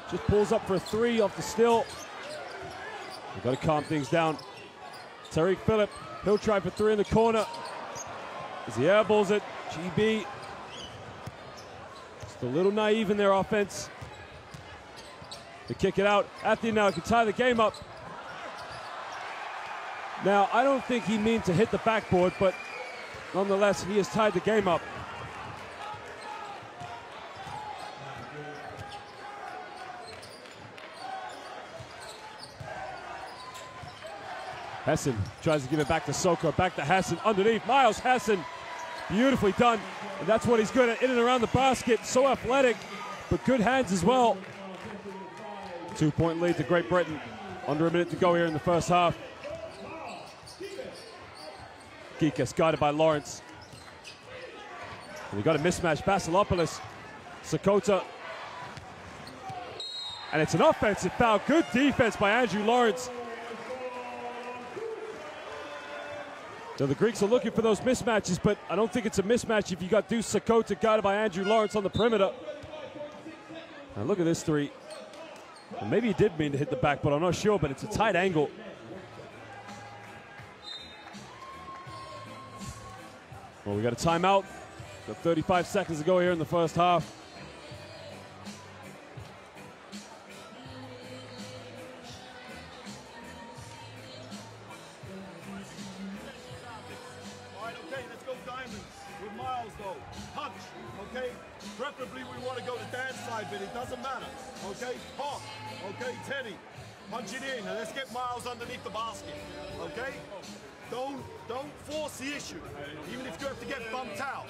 just pulls up for a three off the steal. They've got to calm things down. Tariq Phillip, he'll try for three in the corner. As he airballs it, GB. Just a little naive in their offense. They kick it out. Athian now can tie the game up. Now, I don't think he means to hit the backboard, but nonetheless, he has tied the game up. Hassan tries to give it back to Soko, back to Hassan, underneath. Miles Hassan, beautifully done. And that's what he's good at, in and around the basket. So athletic, but good hands as well. 2-point lead to Great Britain. Under a minute to go here in the first half. Gikas guarded by Lawrence. And we got a mismatch, Vasilopoulos, Sakota. And it's an offensive foul. Good defense by Andrew Lawrence. Now the Greeks are looking for those mismatches, but I don't think it's a mismatch if you got Deuce Sakota guarded by Andrew Lawrence on the perimeter. Now look at this three. Well, maybe he did mean to hit the back, but I'm not sure, but it's a tight angle. Well, we got a timeout. Got 35 seconds to go here in the first half. Preferably we want to go to Dan's side, but it doesn't matter. Okay, Hawk. Okay, Teddy. Punch it in and let's get Miles underneath the basket. Okay? Don't force the issue, even if you have to get bumped out.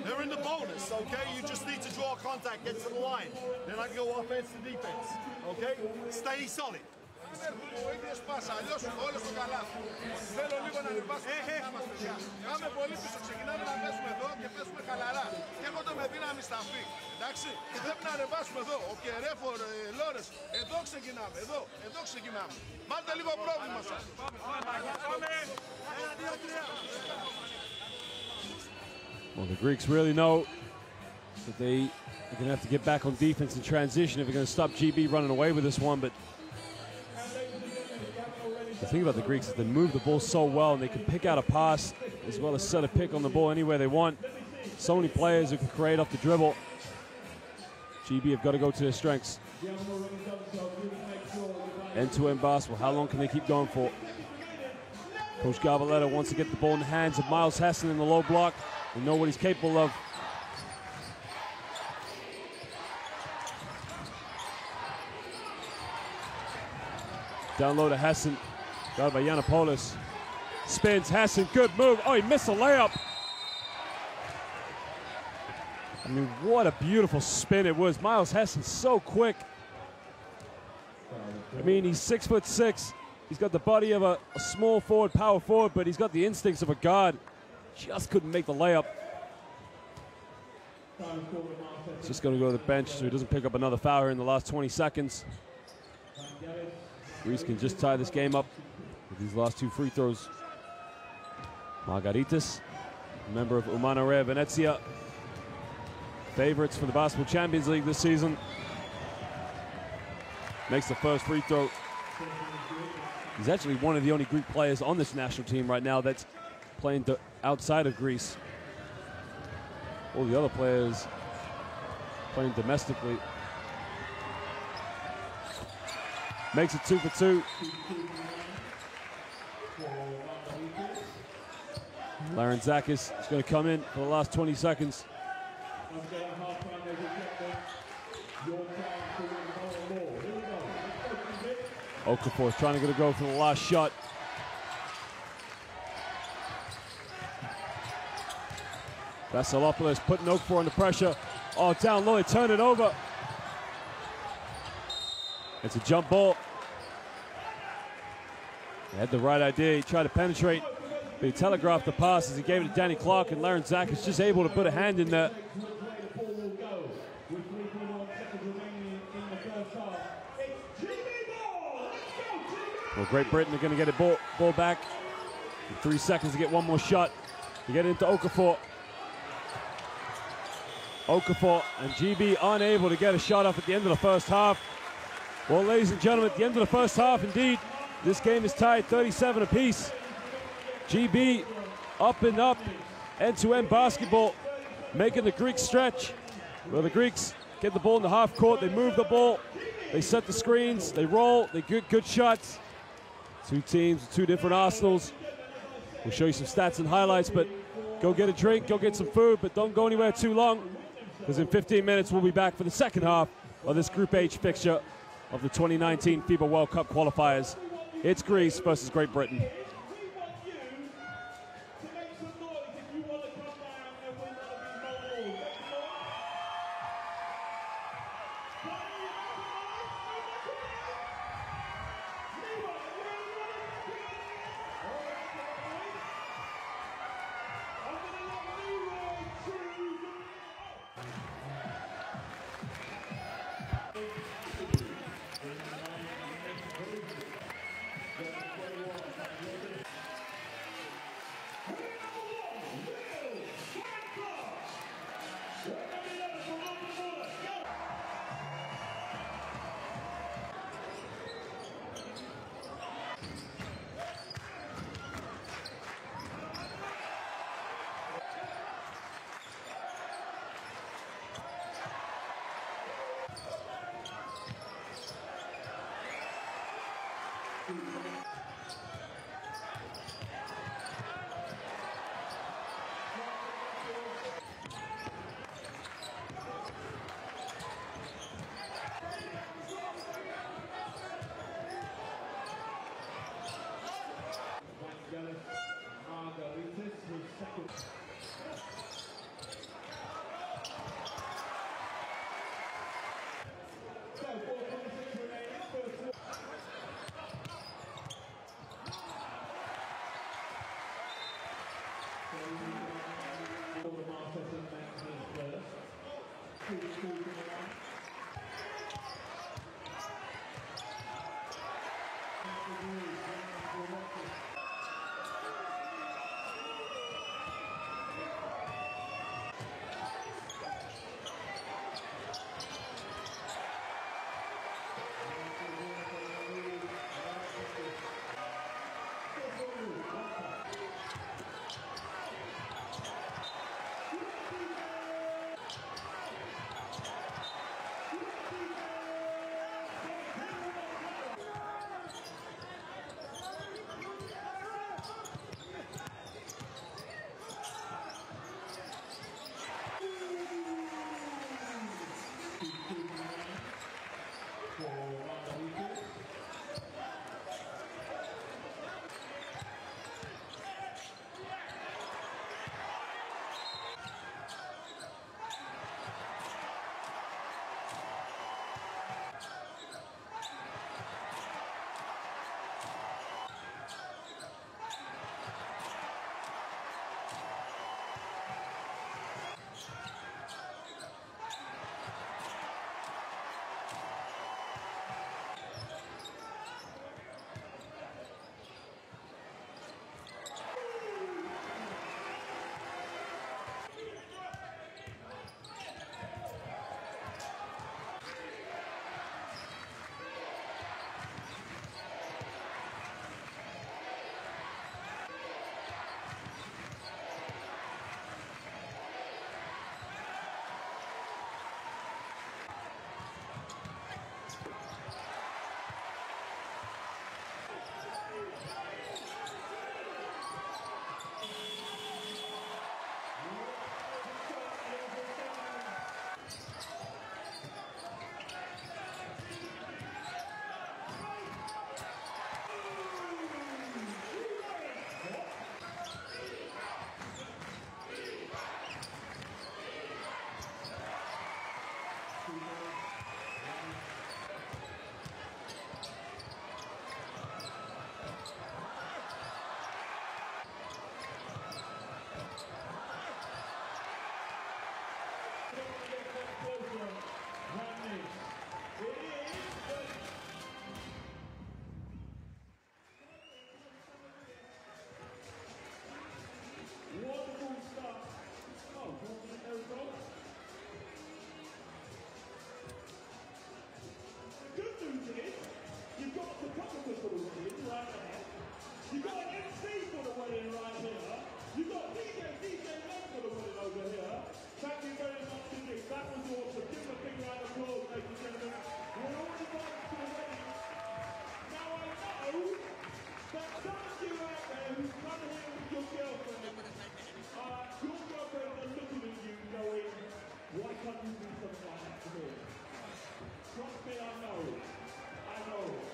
They're in the bonus, okay? You just need to draw contact, get to the line. Then I can go offense to defense. Okay? Stay solid. Ο ίδιος πάσα, αλλιώς όλο στο καλάθι. Θέλω λίγο να ανεβάσουμε τα μας, παιδιά. Πάμε πολύ πίσω, ξεκινάμε να παίζουμε εδώ και παίζουμε χαλαρά. Και έρχονται με δύναμη στα φύ. Εντάξει, πρέπει να ανεβάσουμε εδώ. Ο Κερέφορ, Λόρες, εδώ ξεκινάμε, εδώ ξεκινάμε. Βάλτε λίγο πρόβλημα σας. Well, the Greeks really know that they're going to have to get back on defense and transition if they're going to stop GB running away with this one, but the thing about the Greeks is they move the ball so well and they can pick out a pass as well as set a pick on the ball anywhere they want. So many players who can create off the dribble. GB have got to go to their strengths. End-to-end basketball, how long can they keep going for? Coach Garbaletta wants to get the ball in the hands of Miles Hassan in the low block. They know what he's capable of. Down low to Hassan. Guarded by Yiannopoulos. Spins, Hassan, good move. Oh, he missed a layup. I mean, what a beautiful spin it was. Miles Hassan so quick. I mean, he's 6'6". He's got the body of a small forward, power forward, but he's got the instincts of a guard. Just couldn't make the layup. He's just going to go to the bench so he doesn't pick up another foul here in the last 20 seconds. Greece can just tie this game up with these last two free throws. Margaritis, a member of Umana Rea Venezia, favorites for the Basketball Champions League this season, makes the first free throw. He's actually one of the only Greek players on this national team right now that's playing outside of Greece. All the other players playing domestically. Makes it 2 for 2. Larentzakis is going to come in for the last 20 seconds. Okafor trying to go for the last shot. Vasilopoulos putting Okafor under pressure. Oh, down low, they turn it over. It's a jump ball. He had the right idea. He tried to penetrate, but he telegraphed the pass as he gave it to Danny Clark, and Larentzakis just able to put a hand in there. Well, Great Britain are going to get a ball back. In 3 seconds to get one more shot. To get into Okafor. Okafor and GB unable to get a shot off at the end of the first half. Well, ladies and gentlemen, at the end of the first half, indeed, this game is tied 37 apiece. GB up and up, end-to-end basketball, making the Greeks stretch. Well, the Greeks get the ball in the half court, they move the ball, they set the screens, they roll, they get good shots. Two teams, two different arsenals. We'll show you some stats and highlights, but go get a drink, go get some food, but don't go anywhere too long, because in 15 minutes we'll be back for the second half of this Group H fixture of the 2019 FIBA World Cup qualifiers. It's Greece versus Great Britain. Trust me, I know. I know.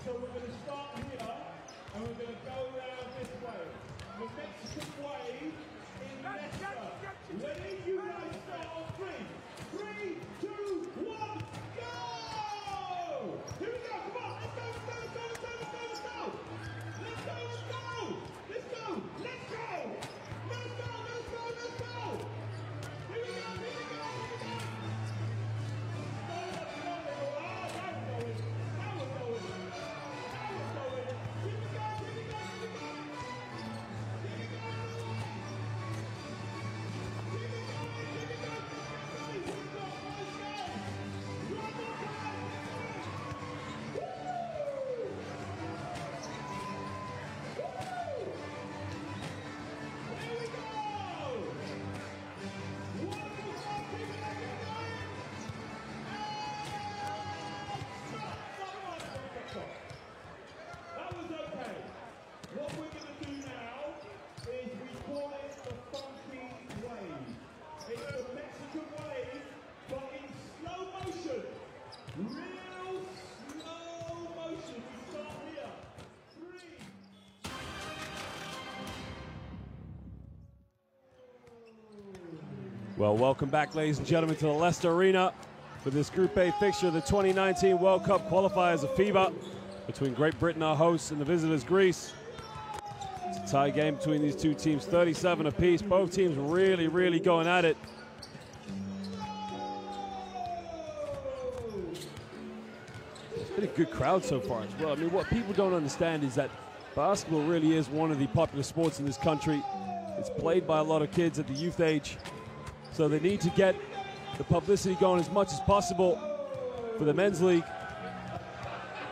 So we're going to start here, and we're going to go around this way. The Mexican way in Leicester. Ready? You guys start on 3. 3, 2, 1, go! Here we go, come on, let's go, let's go, let's go, let's go, let's go, let's go! Let's go, let's go! Let's go, let's go! Let's go, let's go, let's go! Here we go, here we go, here we go! That was okay. What we're going to do now is we call it the funky wave. It's the Mexican wave, but in slow motion. Real slow motion. We start here. 3. Well, welcome back, ladies and gentlemen, to the Leicester Arena for this Group A fixture of the 2019 World Cup qualifiers of FIBA between Great Britain, our hosts, and the visitors, Greece. It's a tie game between these two teams, 37 apiece. Both teams really, really going at it. It's been a good crowd so far as well. I mean, what people don't understand is that basketball really is one of the popular sports in this country. It's played by a lot of kids at the youth age. So they need to get the publicity going as much as possible for the men's league.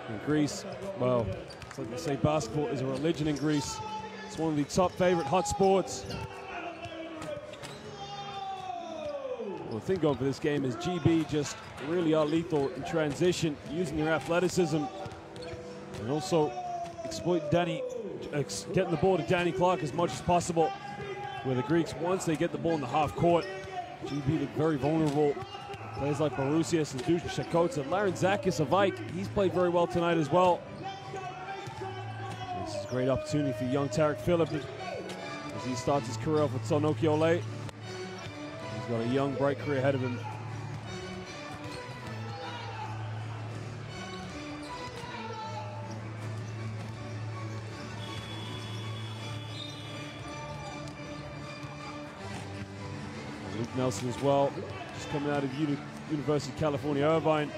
In Greece, well, it's like they say, basketball is a religion in Greece. It's one of the top favorite hot sports. Well, the thing going for this game is GB just really are lethal in transition, using their athleticism, and also exploit getting the ball to Danny Clark as much as possible. Where the Greeks, once they get the ball in the half court, GB look very vulnerable. Players like Barusias and Dusan Shakota. Larentzakis of Ike, he's played very well tonight as well. This is a great opportunity for young Tarek Phillip as he starts his career off with Sonoki Ole. He's got a young, bright career ahead of him. Luke Nelson as well, just coming out of University of California, Irvine,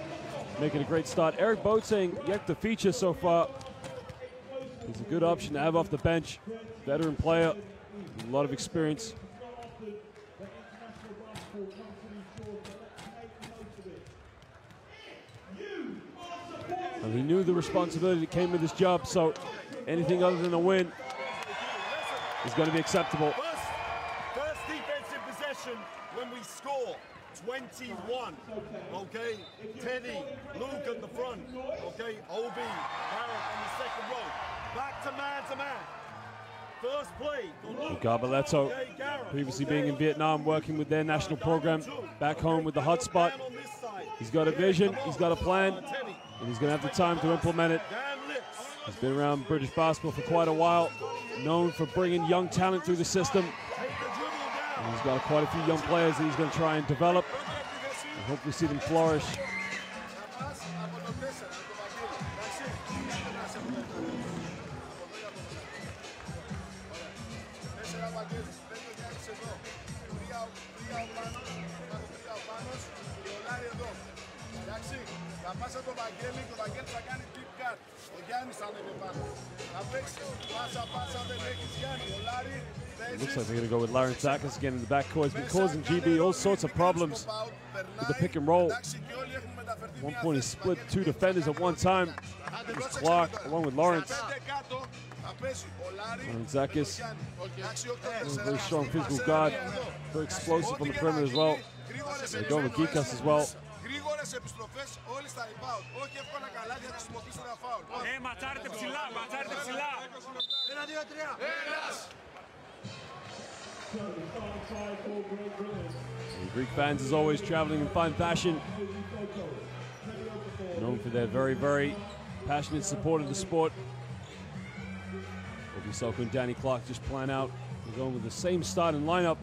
making a great start. Eric Boateng, yet to feature so far. He's a good option to have off the bench. Veteran player, with a lot of experience. And he knew the responsibility that came with this job, so anything other than a win is going to be acceptable. First defensive possession when we score. 21, okay? Teddy, Luke at the front, okay? Obi, Barrett on the second row. Back to man. First play. Garbaletto, previously being in Vietnam, working with their national program, back home with the hot spot. He's got a vision, he's got a plan, and he's going to have the time to implement it. He's been around British basketball for quite a while, known for bringing young talent through the system. And he's got quite a few young players that he's going to try and develop and hopefully see them flourish. It looks like they're going to go with Larentzakis again in the backcourt. He's been causing GB all sorts of problems with the pick and roll. At one point he split two defenders at one time. It was Clark along with Lawrence. Larentzakis, a very strong physical guard, very explosive on the perimeter as well. They're going with Gikas as well. The Greek fans, as always, traveling in fine fashion. Known for their very, very passionate support of the sport. Obi Soko and Danny Clark just plan out. They're going with the same starting lineup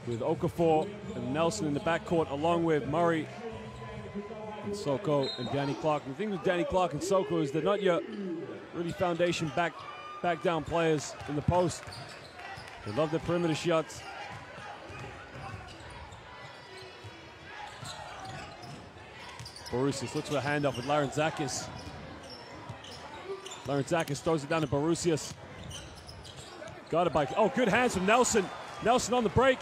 with Okafor and Nelson in the backcourt, along with Murray and Soko and Danny Clark. And the thing with Danny Clark and Soko is they're not your really foundation back down players in the post. They love their perimeter shots. Barusias looks for a handoff with Larentzakis. Larentzakis throws it down to Barusias. Got it by, oh, good hands from Nelson. Nelson on the break.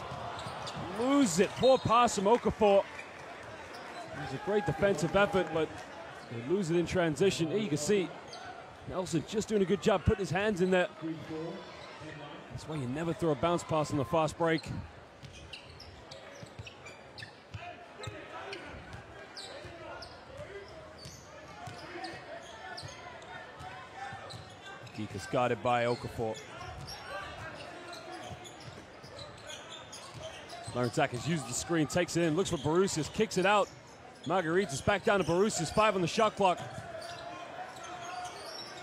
Lose it. Poor pass from Okafor. It was a great defensive effort, but they lose it in transition. Here you can see Nelson just doing a good job putting his hands in there. That's why you never throw a bounce pass on the fast break. Geekas guarded by Okafor. Larentzakis uses the screen, takes it in, looks for Barusias, kicks it out. Margaritas back down to Barusias, 5 on the shot clock.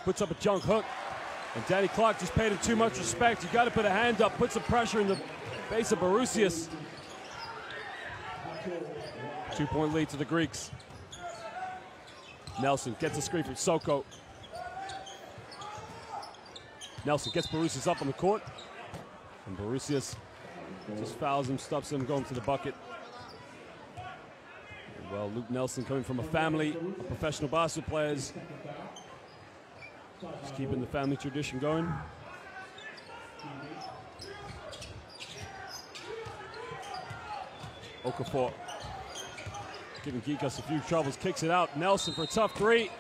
Puts up a junk hook. And Danny Clark just paid him too much respect. You got to put a hand up, put some pressure in the face of Barusias. 2-point lead to the Greeks. Nelson gets a screen from Soko. Nelson gets Barusias up on the court. And Barusias just fouls him, stops him going to the bucket. Well, Luke Nelson coming from a family of professional basketball players. Just keeping the family tradition going. Okafor giving Geekas a few troubles, kicks it out. Nelson for a tough three.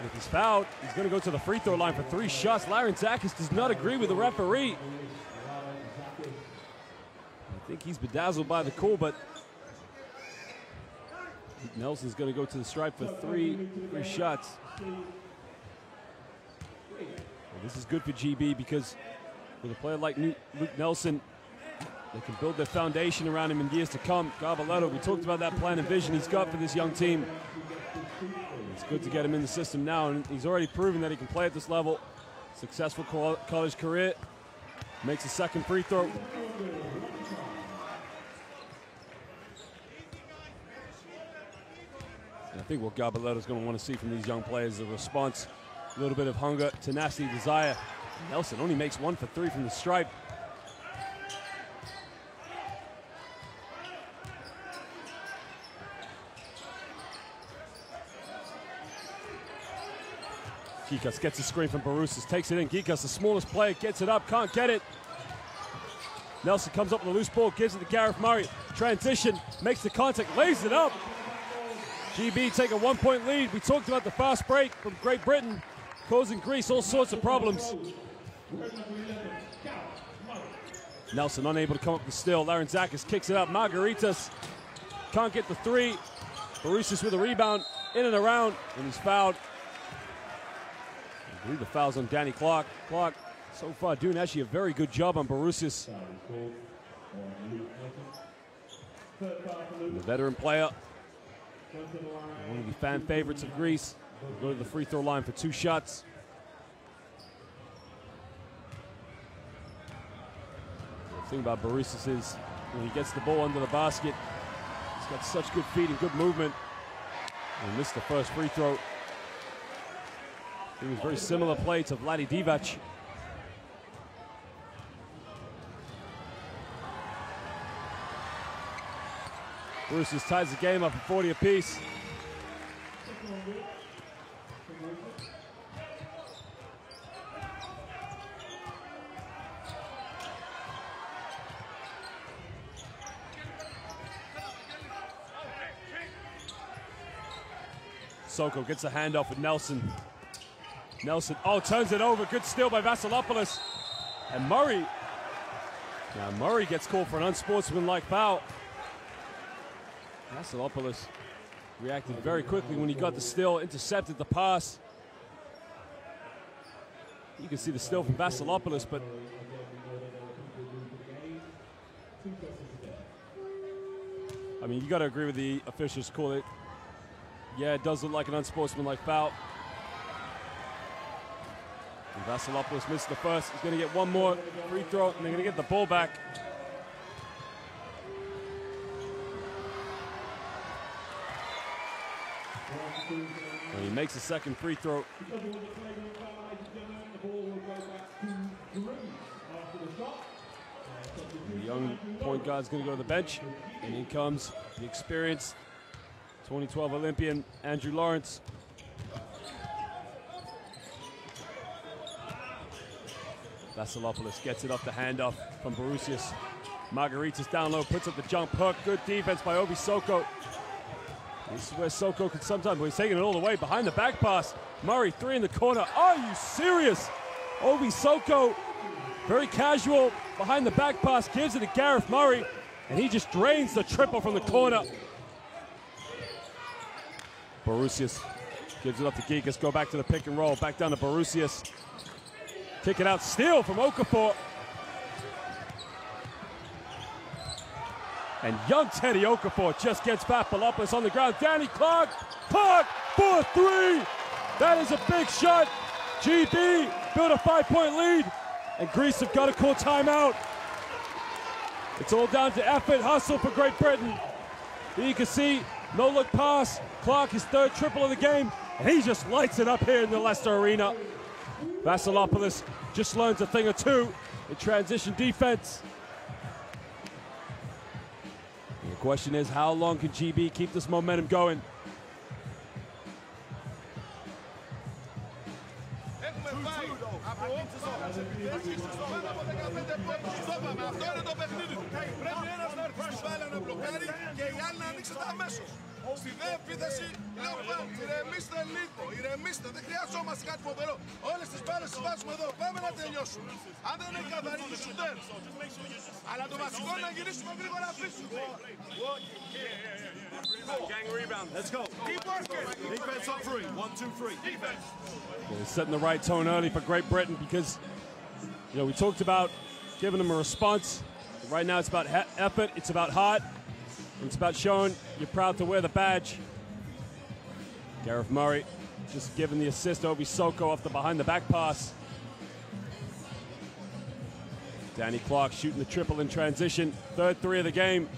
If he's fouled, he's going to go to the free throw line for 3 shots. Larentzakis does not agree with the referee. I think he's bedazzled by the call, but Nelson's going to go to the stripe for three shots. Well, this is good for GB because with a player like Luke Nelson, they can build their foundation around him in years to come. Garbaletto, we talked about that plan and vision he's got for this young team. It's good to get him in the system now, and he's already proven that he can play at this level. Successful college career. Makes a second free throw. And I think what Garbaletto's going to want to see from these young players is a response, a little bit of hunger, tenacity, desire. Nelson only makes 1 for 3 from the stripe. Geekas gets a screen from Barusias, takes it in. Geekas, the smallest player, gets it up, can't get it. Nelson comes up with a loose ball, gives it to Gareth Murray. Transition, makes the contact, lays it up. GB take a 1-point lead. We talked about the fast break from Great Britain, causing Greece all sorts of problems. Nelson unable to come up with the steal. Larentzakis kicks it out. Margaritas can't get the 3. Barusias with a rebound, in and around, and he's fouled. I believe the foul's on Danny Clark. Clark, so far, doing actually a very good job on Barusias. The veteran player, one of the fan favorites of Greece, will go to the free throw line for 2 shots. The thing about Barusias is when he gets the ball under the basket, he's got such good feet and good movement. And missed the first free throw. It was very similar play to Vlade Divac. Barusias ties the game up at 40 apiece. Soko gets a handoff with Nelson. Nelson, oh, turns it over. Good steal by Vasilopoulos. And Murray. Now Murray gets called for an unsportsmanlike foul. Vasilopoulos reacted very quickly when he got the steal, intercepted the pass. You can see the steal from Vasilopoulos, but I mean, you got to agree with the officials. Call it Yeah, it does look like an unsportsmanlike foul. And Vasilopoulos missed the first. He's going to get one more free throw, and they're going to get the ball back. And he makes the second free throw. The young point guard's going to go to the bench, and in comes the experienced 2012 Olympian Andrew Lawrence. Vasilopoulos gets it off the handoff from Borusias. Margaritas down low, puts up the jump hook. Good defense by Obi Soko. This is where Soko could sometimes, but he's taking it all the way behind the back pass. Murray, three in the corner. Are you serious? Obi Soko, very casual, behind the back pass, gives it to Gareth Murray, and he just drains the triple from the corner. Borusias gives it up to Gigas, go back to the pick and roll, back down to Borusias. Kick it out, steal from Okafor. And young Teddy Okafor just gets Vasilopoulos on the ground. Danny Clark for three. That is a big shot. GB built a 5-point lead, and Greece have got to call timeout. It's all down to effort, hustle for Great Britain. Here you can see, no-look pass. Clark, his third triple of the game, and he just lights it up here in the Leicester Arena. Vasilopoulos just learns a thing or two in transition defense. And the question is, how long can GB keep this momentum going? Στη δε επίθεση, λέω ηρεμήστε λίγο, ηρεμήστε, δεν χρειαζόμαστε κάτι φοβερό. Όλες τις μπάλες τις βάζουμε εδώ, πάμε να τελειώσουμε. Αν δεν είναι καθαρή του σουτέρ. Αλλά το βασικό είναι να γυρίσουμε γρήγορα πίσω. Gang rebound. Let's go. Keep working. Defense on three. 1, 2, 3. Defense. Well, he's setting the right tone early for Great Britain because, you know, we talked about giving them a response. Right now it's about effort, it's about heart. It's about showing you're proud to wear the badge. Gareth Murray just giving the assist to Obi Soko off the behind the back pass. Danny Clark shooting the triple in transition. Third three of the game.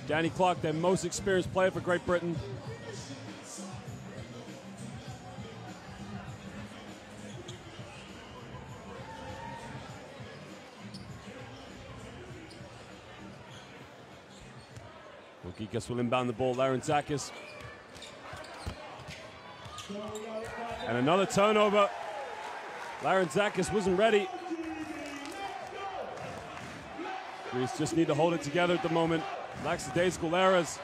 Danny Clark, their most experienced player for Great Britain. Gigas will inbound the ball, Larentzakis. And another turnover. Larentzakis wasn't ready. Greece just need to hold it together at the moment. Lackadaisical errors.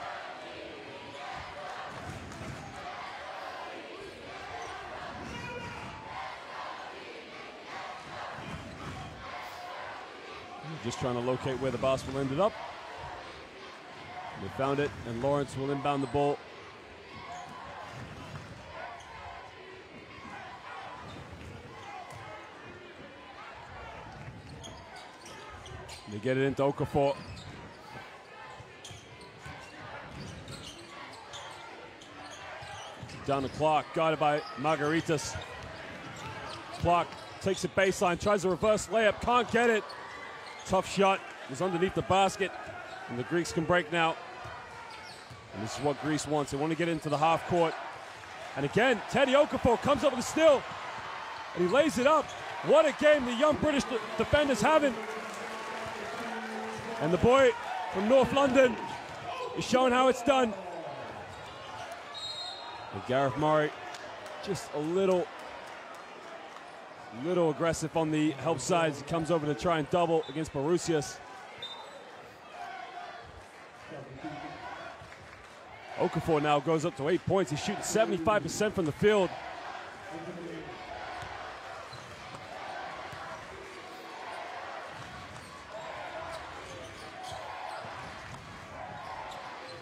Just trying to locate where the basketball ended up. They found it, and Lawrence will inbound the ball. They get it into Okafor. Down to Clark, guarded by Margaritas. Clark takes it baseline, tries a reverse layup, can't get it. Tough shot, was underneath the basket, and the Greeks can break now. And this is what Greece wants. They want to get into the half court. And again, Teddy Okafor comes up with a steal, and he lays it up. What a game the young British defender's having. And the boy from North London is showing how it's done. And Gareth Murray just a little aggressive on the help side as he comes over to try and double against Borusias. Okafor now goes up to 8 points. He's shooting 75% from the field.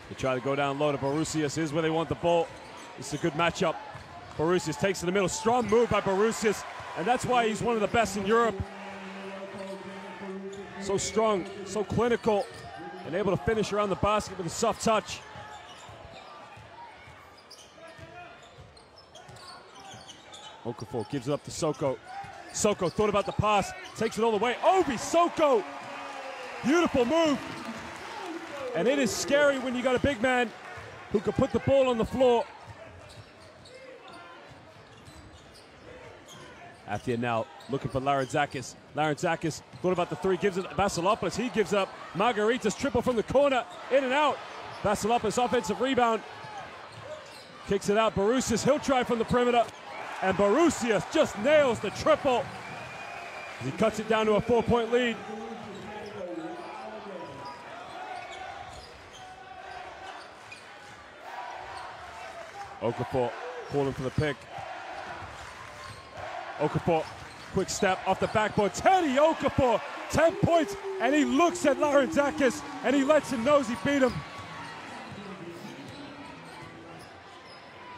They try to go down low to Borusias. Here's where they want the ball. This is a good matchup. Borusias takes to the middle. Strong move by Borusias, and that's why he's one of the best in Europe. So strong, so clinical, and able to finish around the basket with a soft touch. Okafor gives it up to Soko. Soko thought about the pass, takes it all the way. Obi Soko! Beautiful move. And it is scary when you got a big man who can put the ball on the floor. Athia now looking for Larentzakis. Larentzakis thought about the three, gives it to Vasilopoulos. He gives up. Margaritas triple from the corner, in and out. Vasilopoulos offensive rebound. Kicks it out. Barusias, he'll try from the perimeter. And Barusias just nails the triple. He cuts it down to a 4-point lead. Okafor calling for the pick. Okafor, quick step off the backboard. Teddy Okafor, 10 points, and he looks at Larentzakis, and he lets him know he beat him.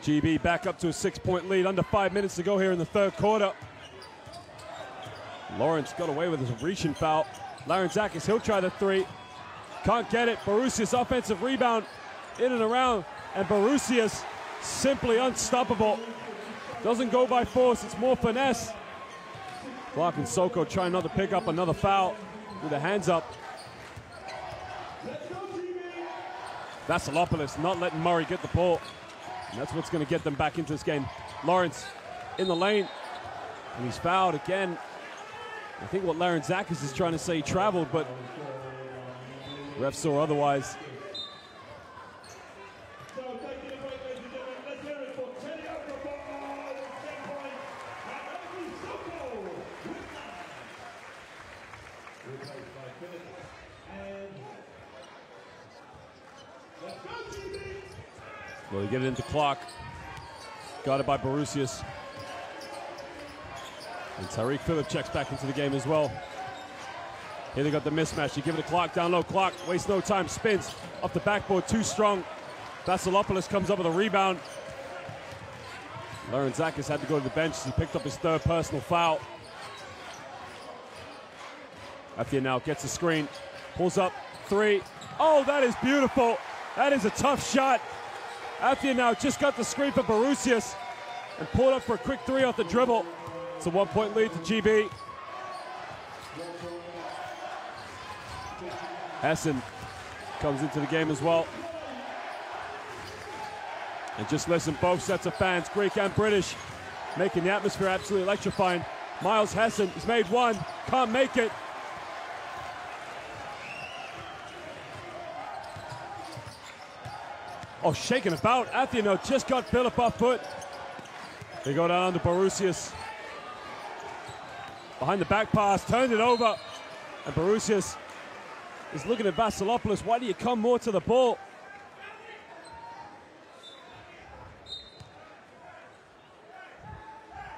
GB back up to a 6-point lead, under 5 minutes to go here in the third quarter. Lawrence got away with his reaching foul. Larentzakis, he'll try the three. Can't get it. Barusias offensive rebound, in and around, and Barusias simply unstoppable. Doesn't go by force, it's more finesse. Clark and Soko trying not to pick up another foul with the hands up. Vasilopoulos not letting Murray get the ball. And that's what's going to get them back into this game. Lawrence in the lane, and he's fouled again. I think what Larentzakis is trying to say, he traveled, but ref saw otherwise. Well, they get it into clock. Guarded by Barusias. And Tariq Phillip checks back into the game as well. Here they got the mismatch. You give it to Clark, down low. Clark wastes no time, spins off the backboard, too strong. Vasilopoulos comes up with a rebound. Larentzakis had to go to the bench as he picked up his third personal foul. Athia now gets a screen, pulls up, three. Oh, that is beautiful. That is a tough shot. Athia now just got the screen for Barusias and pulled up for a quick three off the dribble. It's a 1-point lead to GB. Hessen comes into the game as well. And just listen, both sets of fans, Greek and British, making the atmosphere absolutely electrifying. Miles Hessen, he's made one, can't make it. Oh, shaking about. Athia just got Phillip off foot. They go down to Barusias. Behind the back pass, turned it over. And Barusias is looking at Vasilopoulos. Why do you come more to the ball?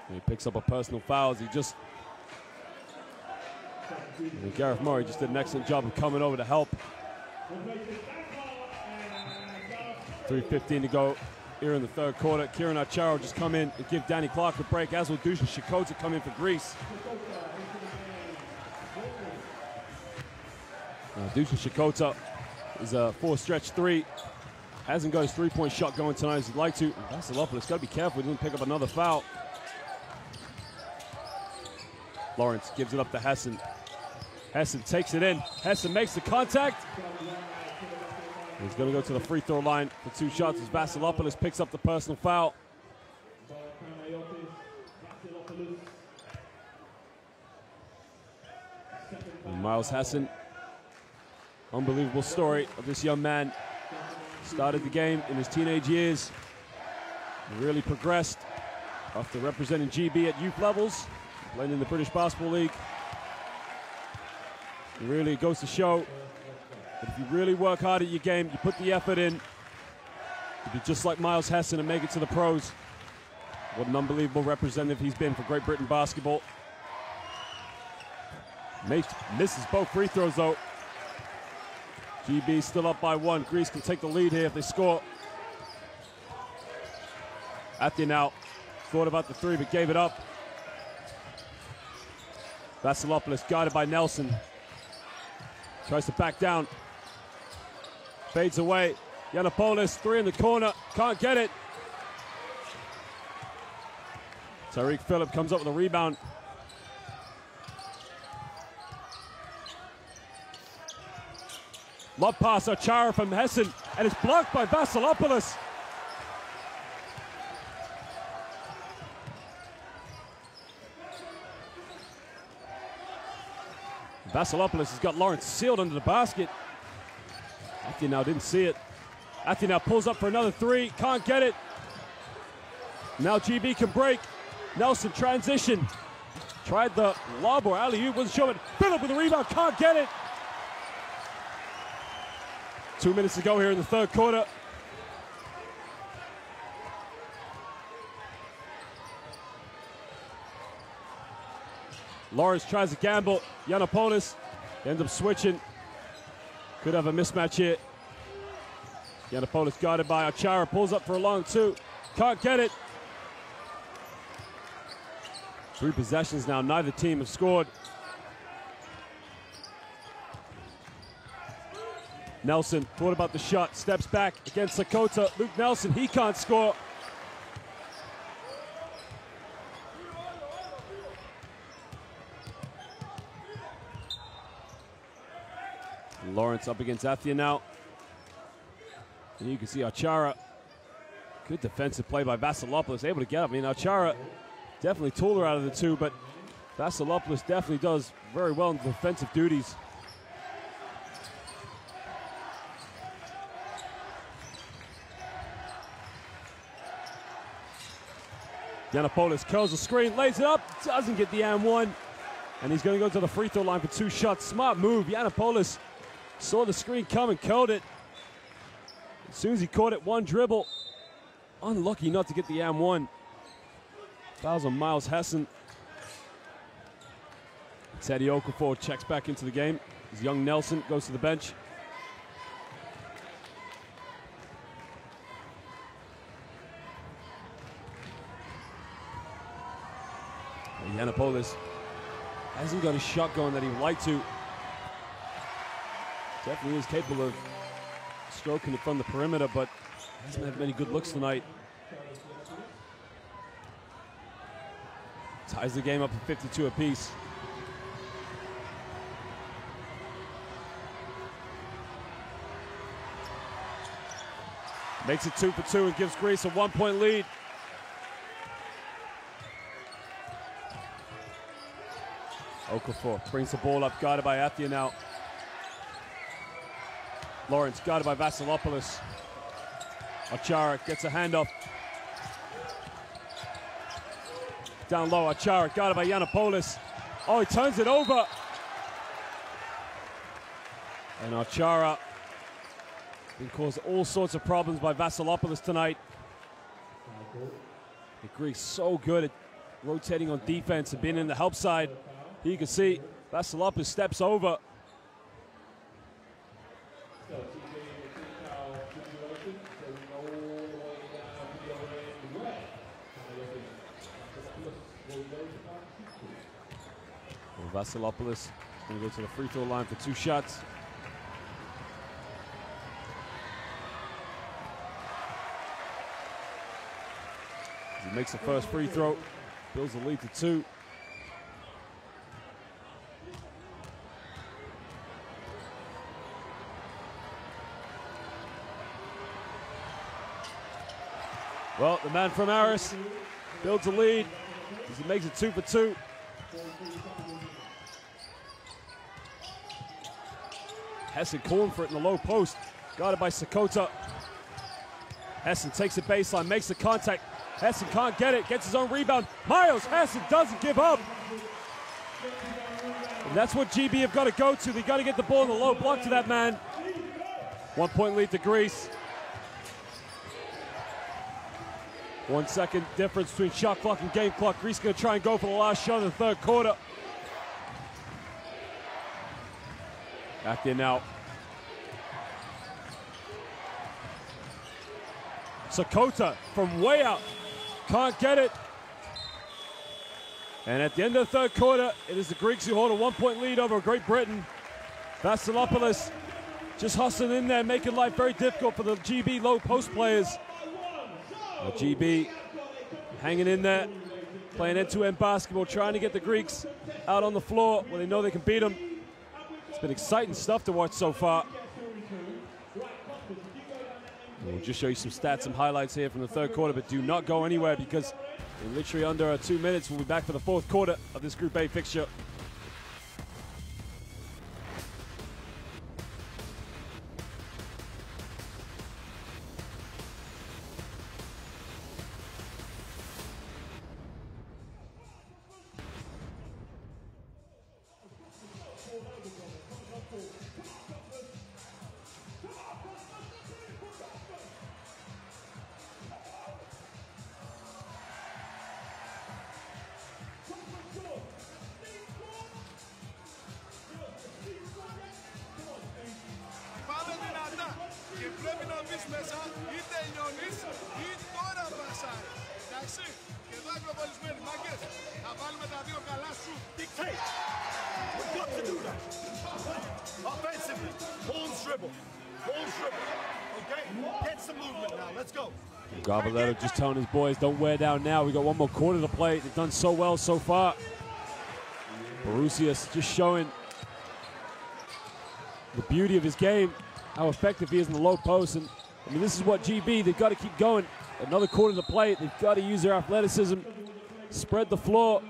And he picks up a personal foul as he just... And Gareth Murray just did an excellent job of coming over to help. 3:15 to go here in the third quarter. Kieran Acharo just come in and give Danny Clark a break, as will Dusan Shikota come in for Greece. Dusan Shikota is a 4-stretch three. Hasn't got his three-point shot going tonight as he'd like to. Vasilopoulos got to be careful he doesn't pick up another foul. Lawrence gives it up to Hessen. Hessen takes it in. Hessen makes the contact. He's going to go to the free throw line for 2 shots as Vasilopoulos picks up the personal foul. And Miles Hessen, unbelievable story of this young man. Started the game in his teenage years, really progressed after representing GB at youth levels, playing in the British Basketball League. It really goes to show that if you really work hard at your game, you put the effort in, you be just like Miles Hessen and make it to the pros. What an unbelievable representative he's been for Great Britain basketball. Misses both free throws though. GB still up by 1. Greece can take the lead here if they score. Athia now thought about the three but gave it up. Vasilopoulos guarded by Nelson. Tries to back down. Fades away. Yiannopoulos, three in the corner. Can't get it. Tariq Phillip comes up with a rebound. Lob pass Achara from Hessen, and it's blocked by Vasilopoulos. Vasilopoulos has got Lawrence sealed under the basket. Now didn't see it. Now pulls up for another three, can't get it. Now GB can break. Nelson transition. Tried the lob or alley-oop, wasn't sure, but Phillip with the rebound, can't get it. 2 minutes to go here in the third quarter. Lawrence tries to gamble. Yiannopoulos ends up switching. Could have a mismatch here. Yiannopoulos guarded by Achara, pulls up for a long two. Can't get it. 3 possessions now, neither team have scored. Nelson thought about the shot, steps back against Sakota. Luke Nelson, he can't score. Lawrence up against Athia now. And you can see Achara. Good defensive play by Vasilopoulos, able to get up. I mean, Achara definitely taller out of the two, but Vasilopoulos definitely does very well in defensive duties. Yiannopoulos curls the screen, lays it up, doesn't get the and one. And he's going to go to the free throw line for 2 shots. Smart move. Yiannopoulos saw the screen come and curled it. As soon as he caught it, 1 dribble. Unlucky not to get the and one. Fouls on Miles Hessen. Teddy Okafor checks back into the game. As young Nelson goes to the bench. Yiannopoulos hasn't got a shot going that he would like to. Definitely is capable of stroking it from the perimeter, but hasn't had many good looks tonight. Ties the game up at 52 apiece. Makes it 2 for 2 and gives Greece a 1-point lead. Okafor brings the ball up, guarded by Athia now. Lawrence guarded by Vasilopoulos. Achara gets a handoff. Down low, Achara guarded by Yiannopoulos. Oh, he turns it over. And Achara can cause all sorts of problems by Vasilopoulos tonight. The Greeks so good at rotating on defense and being in the help side. Here you can see Vasilopoulos steps over. Well, Vasilopoulos is going to go to the free throw line for 2 shots. He makes the first free throw, builds the lead to 2. Well, the man from Aris builds a lead as he makes it 2 for 2. Hessen calling for it in the low post, guarded by Sakota. Hessen takes the baseline, makes the contact. Hessen can't get it, gets his own rebound. Miles Hessen doesn't give up. And that's what GB have got to go to. They got to get the ball in the low block to that man. 1-point lead to Greece. 1 second difference between shot clock and game clock. Greece going to try and go for the last shot of the third quarter. Back there now. Sakota from way out. Can't get it. And at the end of the third quarter, it is the Greeks who hold a 1-point lead over Great Britain. Vasilopoulos just hustling in there, making life very difficult for the GB low post players. GB hanging in there. playing end-to-end basketball, trying to get the Greeks out on the floor where they know they can beat them. It's been exciting stuff to watch so far. We'll just show you some stats, some highlights here from the third quarter, but do not go anywhere because in literally under 2 minutes, we'll be back for the fourth quarter of this Group A fixture. Πάμε δυνατά και πρέπει να μπεις μέσα ή τελειώνεις ή τώρα μπασάρεις. Εντάξει, και εδώ ακροβολισμένοι μάγκες. Θα βάλουμε τα δύο καλά σου. Dictate. We've got to do that. Offensively, balls dribble. Balls dribble. Okay? Get some movement now. Let's go. Garbaletto just telling his boys, don't wear down now. We got one more quarter to play. They've done so well so far. Borussius just showing the beauty of his game, how effective he is in the low post. And I mean, this is what GB, they've got to keep going. Another quarter to play. They've got to use their athleticism, spread the floor,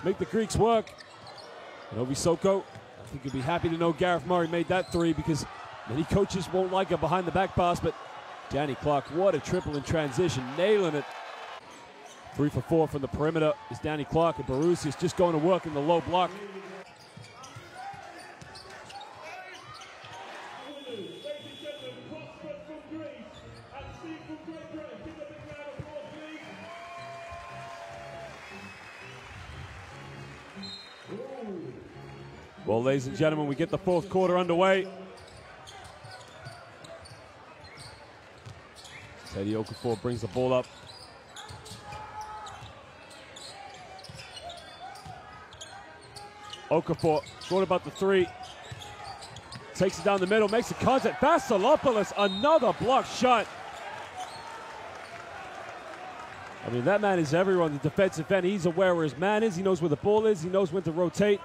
make the Greeks work. And Obi Soko, I think you'll be happy to know Gareth Murray made that three because many coaches won't like a behind the back pass, but Danny Clark, what a triple in transition, nailing it. 3 for 4 from the perimeter is Danny Clark, and Borussius just going to work in the low block. Well, ladies and gentlemen, we get the fourth quarter underway. Teddy Okafor brings the ball up. Okafor, thought about the three. Takes it down the middle, makes the contact. Vasilopoulos, another block shot. I mean, that man is everywhere on the defensive end. He's aware where his man is. He knows where the ball is. He knows when to rotate.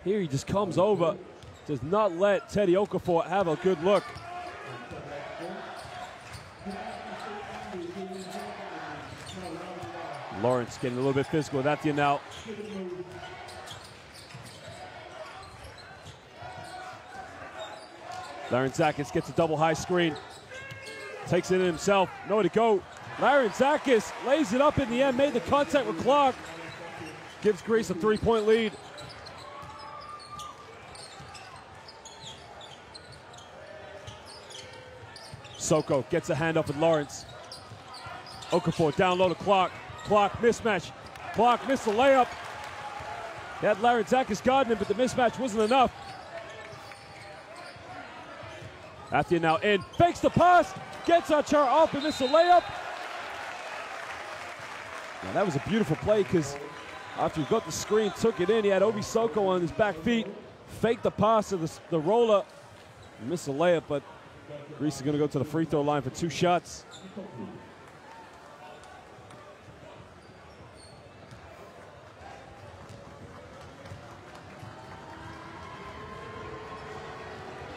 Here he just comes over. Does not let Teddy Okafor have a good look. Lawrence getting a little bit physical with Athia now. Larenzakis gets a double high screen. Takes it in himself. Nowhere to go. Larenzakis lays it up in the end. Made the contact with Clark. Gives Greece a 3-point lead. Soko gets a hand up with Lawrence. Okafor down low to Clark. Clark mismatch. Clark missed the layup. He had Larenzakis guarding him, but the mismatch wasn't enough. Athia now in. Fakes the pass. Gets Achar off and missed the layup. Now that was a beautiful play because after he got the screen, took it in, he had Obi Soko on his back feet. Faked the pass to the roller. Missed the layup, but Greece is going to go to the free throw line for 2 shots.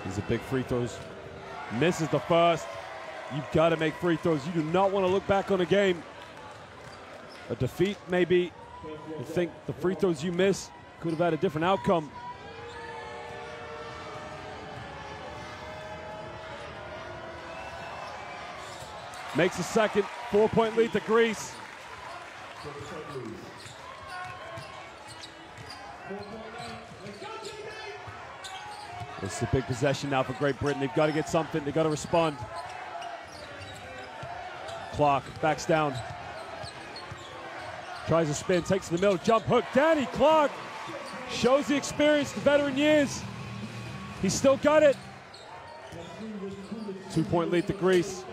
These are big free throws. Misses the first. You've got to make free throws. You do not want to look back on a game. A defeat, maybe. You think the free throws you miss could have had a different outcome. Makes a second, 4-point lead to Greece. This is a big possession now for Great Britain. They've got to get something. They've got to respond. Clark backs down. Tries a spin, takes to the middle, jump hook. Danny Clark shows the experience, the veteran years. He's still got it. 2-point lead to Greece.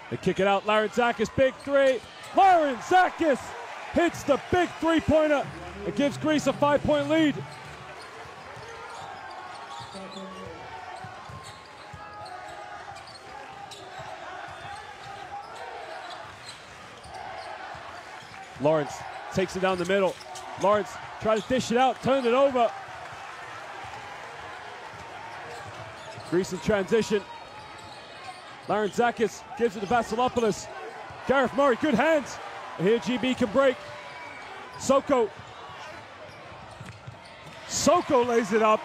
They kick it out. Larenzakis, big three. Larenzakis hits the big three-pointer. It gives Greece a 5-point lead. Lawrence takes it down the middle. Lawrence tries to dish it out, turn it over. Greece in transition. Larentzakis gives it to Vasilopoulos. Gareth Murray, good hands. And here GB can break. Soko lays it up.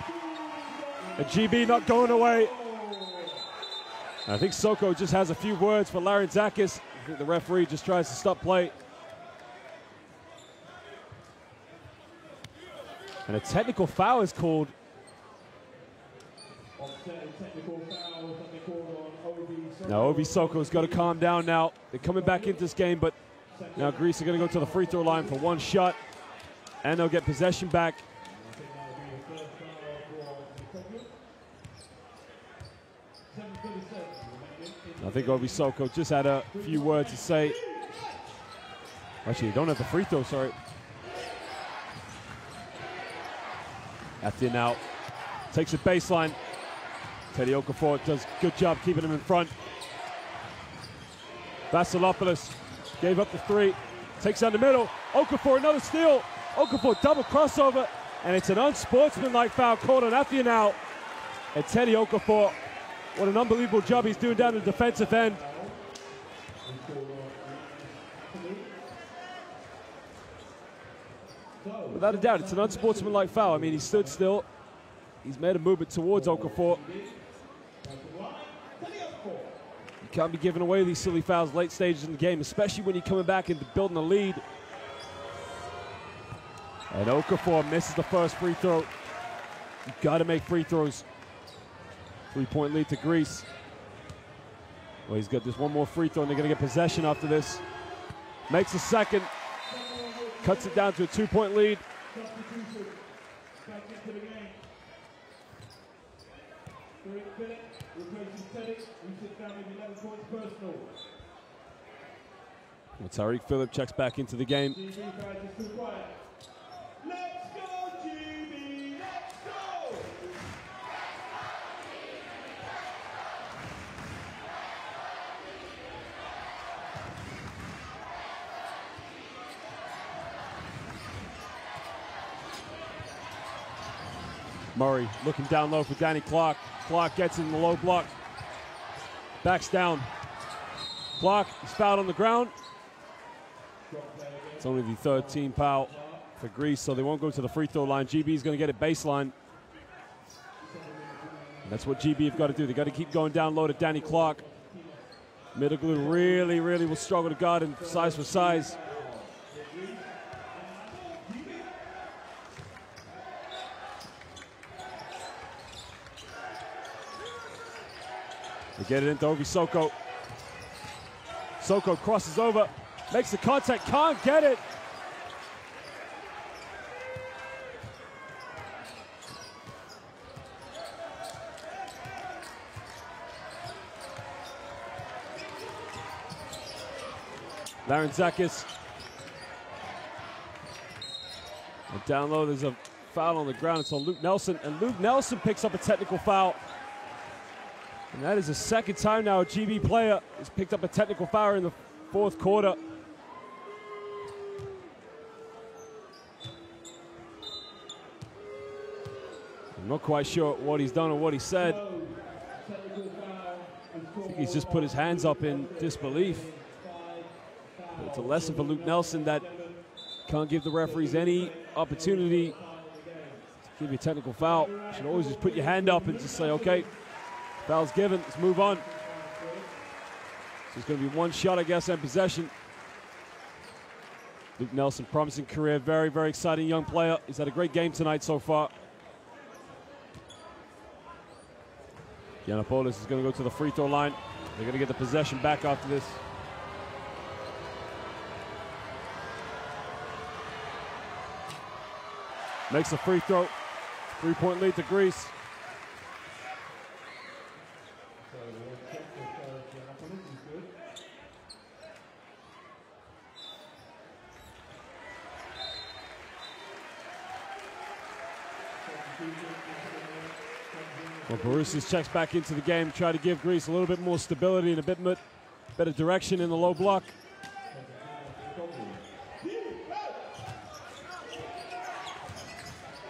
And GB not going away. I think Soko just has a few words for Larentzakis. I think the referee just tries to stop play. And a technical foul is called. Now Ovi Soko's got to calm down now. They're coming back into this game, but now Greece are going to go to the free throw line for one shot, and they'll get possession back. I think Ovi Soko just had a few words to say. Actually, they don't have the free throw, sorry. After now, takes it baseline. Teddy Okafor does a good job keeping him in front. Vasilopoulos gave up the three, takes down the middle. Okafor, another steal. Okafor double crossover, and it's an unsportsmanlike foul called on Athianau. And Teddy Okafor, what an unbelievable job he's doing down the defensive end. Without a doubt, it's an unsportsmanlike foul. I mean, he stood still. He's made a movement towards Okafor. You can't be giving away these silly fouls late stages in the game, especially when you're coming back and building a lead. And Okafor misses the first free throw. You've got to make free throws. 3-point lead to Greece. Well, he's got this one more free throw, and they're going to get possession after this. Makes a second. Cuts it down to a 2-point lead. Well, Tariq Phillip checks back into the game. Let's go, GB, let's go! Murray looking down low for Danny Clark. Clark gets in the low block. Backs down. Clark is fouled on the ground. It's only the third team foul for Greece, so they won't go to the free throw line. GB is going to get it baseline. And that's what GB have got to do. They've got to keep going down low to Danny Clark. Middleglue really will struggle to guard him size for size. They get it into Ovi Soko. Soko crosses over, makes the contact, can't get it. Larentzakis. And down low, there's a foul on the ground. It's on Luke Nelson, and Luke Nelson picks up a technical foul. And that is the second time now a GB player has picked up a technical foul in the fourth quarter. I'm not quite sure what he's done or what he said. I think he's just put his hands up in disbelief. But it's a lesson for Luke Nelson that can't give the referees any opportunity to give you a technical foul. You should always just put your hand up and just say, okay, foul's given, let's move on. So it's going to be one shot, I guess, and possession. Luke Nelson, promising career, very exciting young player. He's had a great game tonight so far. Yiannopoulos is going to go to the free throw line. They're going to get the possession back after this. Makes a free throw. 3-point lead to Greece. Well, Baroussis checks back into the game, try to give Greece a little bit more stability and a bit better direction in the low block.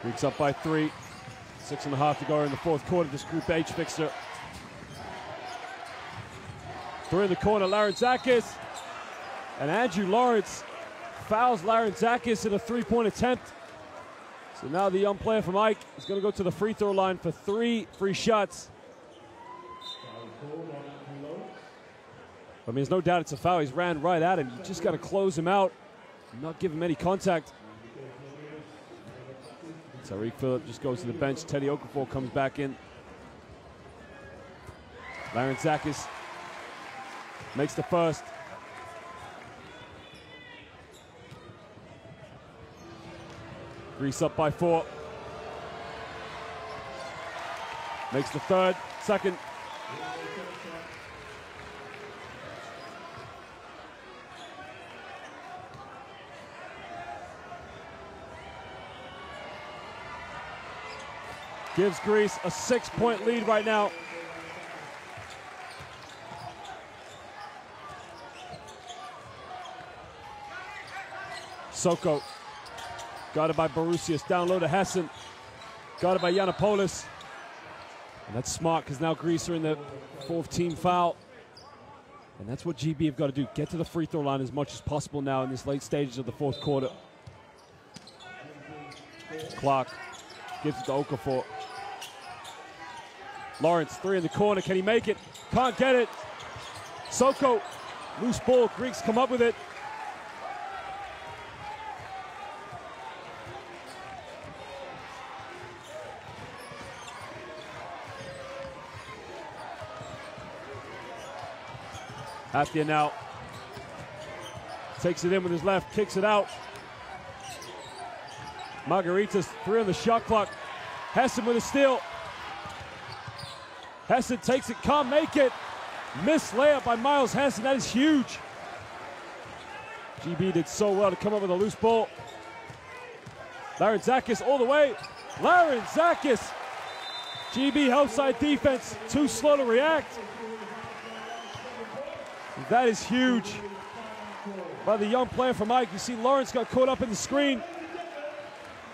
Greeks up by 3. 6.5 to go in the fourth quarter. This Group H fixture. 3 in the corner, Larentzakis. And Andrew Lawrence fouls Larentzakis in a 3-point attempt. So now the young player from Ike is going to go to the free throw line for 3 free shots. I mean, there's no doubt it's a foul. He's ran right at him. You just got to close him out and not give him any contact. Tariq Phillip just goes to the bench. Teddy Okafor comes back in. Larentzakis makes the first. Greece up by 4. Makes the third, second. Gives Greece a 6-point lead right now. Soko, guarded by Borusius, down low to Hessen, guarded by Yiannopoulos. And that's smart because now Greece are in the 4th team foul. And that's what GB have got to do, get to the free throw line as much as possible now in this late stages of the 4th quarter. Clark gives it to Okafor. Lawrence, 3 in the corner, can he make it? Can't get it. Soko, loose ball, Greeks come up with it. Afia now takes it in with his left, kicks it out. Margaritas, 3 on the shot clock. Hessen with a steal. Hessen takes it, can't make it. Missed layup by Miles Hessen, that is huge. GB did so well to come up with a loose ball. Larentzakis all the way. Larentzakis. GB help side defense, too slow to react. That is huge by the young player from Ike. You see Lawrence got caught up in the screen.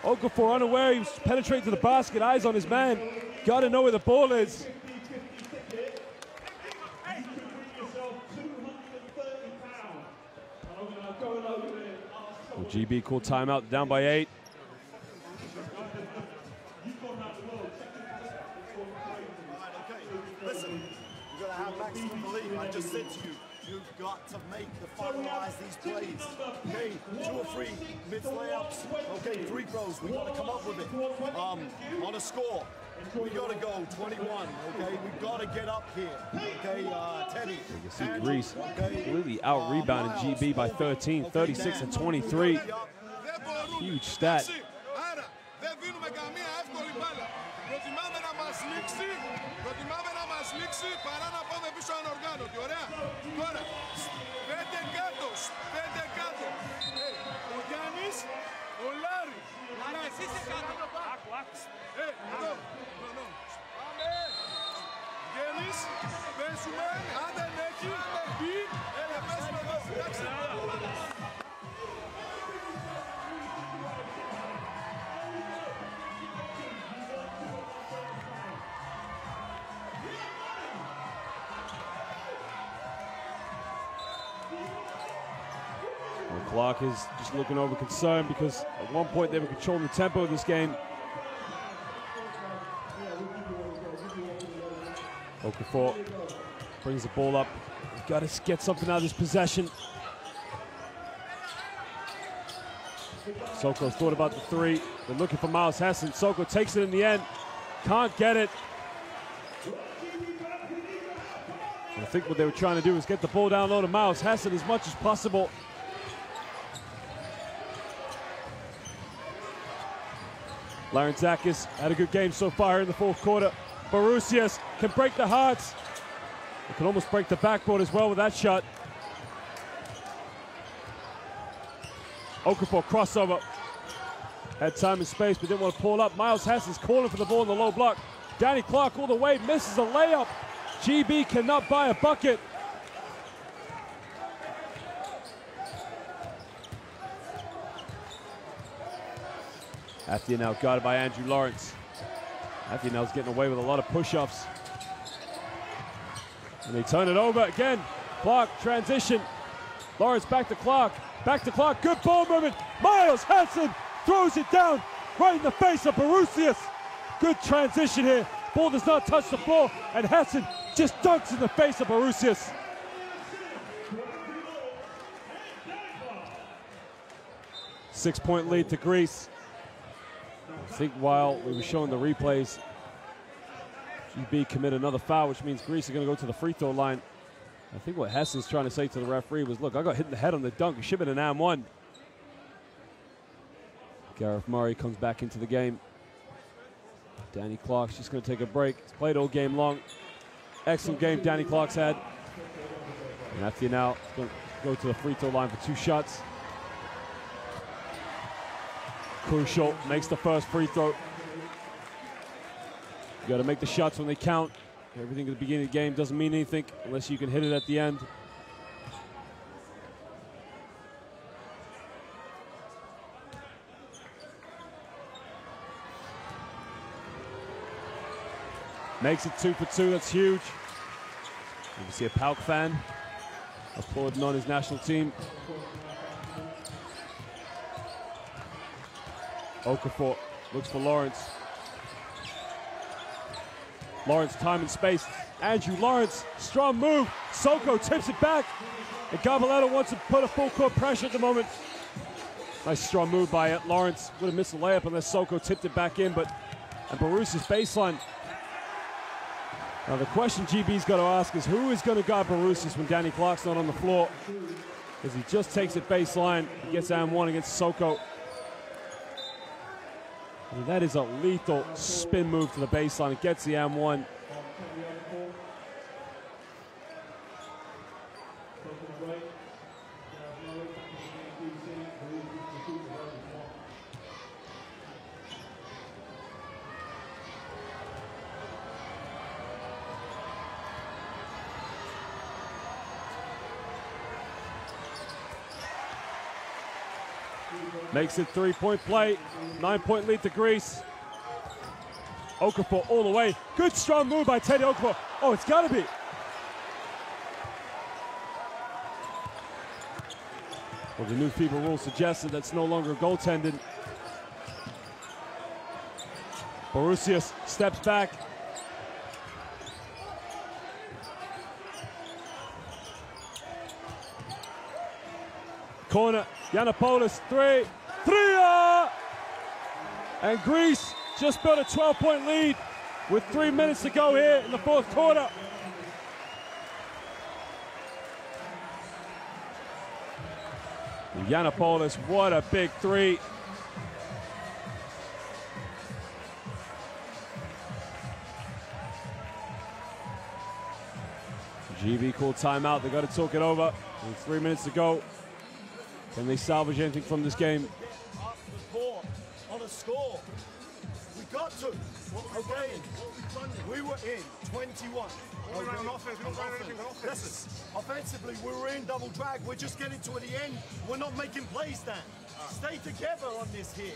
Okafor unaware, he was penetrating to the basket, eyes on his man. Got to know where the ball is. Well, GB called timeout, down by 8. Listen, you've got to have maximum belief. I just said to you, you've got to finalize these plays. Okay, 2 or 3 mid layups. Okay, free throws. We got to come up with it. On a score, we got to go 21. Okay, we got to get up here. Okay, Teddy. You see Greece completely out rebounded GB by 13, 36 and 23. Huge stat. Προτιμάμε να μας λήξει παρά να πάμε πίσω ανοργάνωτοι, ωραία. Τώρα, 5 κάτω, 5 κάτω. Ο Γιάννης, ο Λάρη. Άρα εσύ είσαι κάτω. Εδώ, εδώ. Πάμε. Γιάννης, πέσουμε, αν δεν έχει, πει, πέσουμε εδώ, εντάξει. Clark is just looking over concerned because at one point they were controlling the tempo of this game. Okafor brings the ball up. We've got to get something out of this possession. Soko thought about the 3. They're looking for Miles Hessen. Soko takes it in the end. Can't get it. And I think what they were trying to do was get the ball down low to Miles Hessen as much as possible. Larentzakis had a good game so far in the 4th quarter. Borusius can break the hearts. It can almost break the backboard as well with that shot. Okafor crossover. Had time and space but didn't want to pull up. Miles Hessen's calling for the ball in the low block. Danny Clark all the way, misses a layup. GB cannot buy a bucket. Athia now guarded by Andrew Lawrence. Athia now's getting away with a lot of push-ups. And they turn it over again. Clark, transition. Lawrence back to Clark. Back to Clark, good ball movement. Miles Hansen throws it down right in the face of Borusius. Good transition here. Ball does not touch the floor, and Hansen just dunks in the face of Borusius. Six-point lead to Greece. I think while we were showing the replays, GB committed another foul, which means Greece are going to go to the free throw line. I think what Hessen's trying to say to the referee was, look, I got hit in the head on the dunk. It should have been an and one. Gareth Murray comes back into the game. Danny Clark's just going to take a break. He's played all game long. Excellent game Danny Clark's had. And Athia now is going to go to the free throw line for 2 shots. Crucial, makes the first free throw. You got to make the shots when they count. Everything at the beginning of the game doesn't mean anything unless you can hit it at the end. Makes it 2 for 2, that's huge. You can see a Pauk fan applauding on his national team. Okafor looks for Lawrence. Lawrence, time and space. Andrew Lawrence, strong move. Soko tips it back. And Gabaletta wants to put a full court pressure at the moment. Nice strong move by Lawrence. Would have missed the layup unless Soko tipped it back in, but and Borusius baseline. Now the question GB's got to ask is who is going to guard Borusius when Danny Clark's not on the floor? Because he just takes it baseline. He gets and one against Soko. And that is a lethal spin move to the baseline. It gets the and one. Makes it 3-point play. 9-point lead to Greece. Okafor all the way. Good strong move by Teddy Okafor. Oh, it's got to be. Well, the new FIBA rule suggested that's no longer goaltending. Borusius steps back. Corner, Yiannopoulos, three. And Greece just built a 12-point lead with 3 minutes to go here in the fourth quarter. Yiannopoulos, what a big three. GB called timeout. They got to talk it over. With 3 minutes to go. Can they salvage anything from this game? Up the court on a score. We got to. Okay. We were in 21. Listen, offensively, we were in double drag. We're just getting to the end. We're not making plays, Dan. Stay together on this here.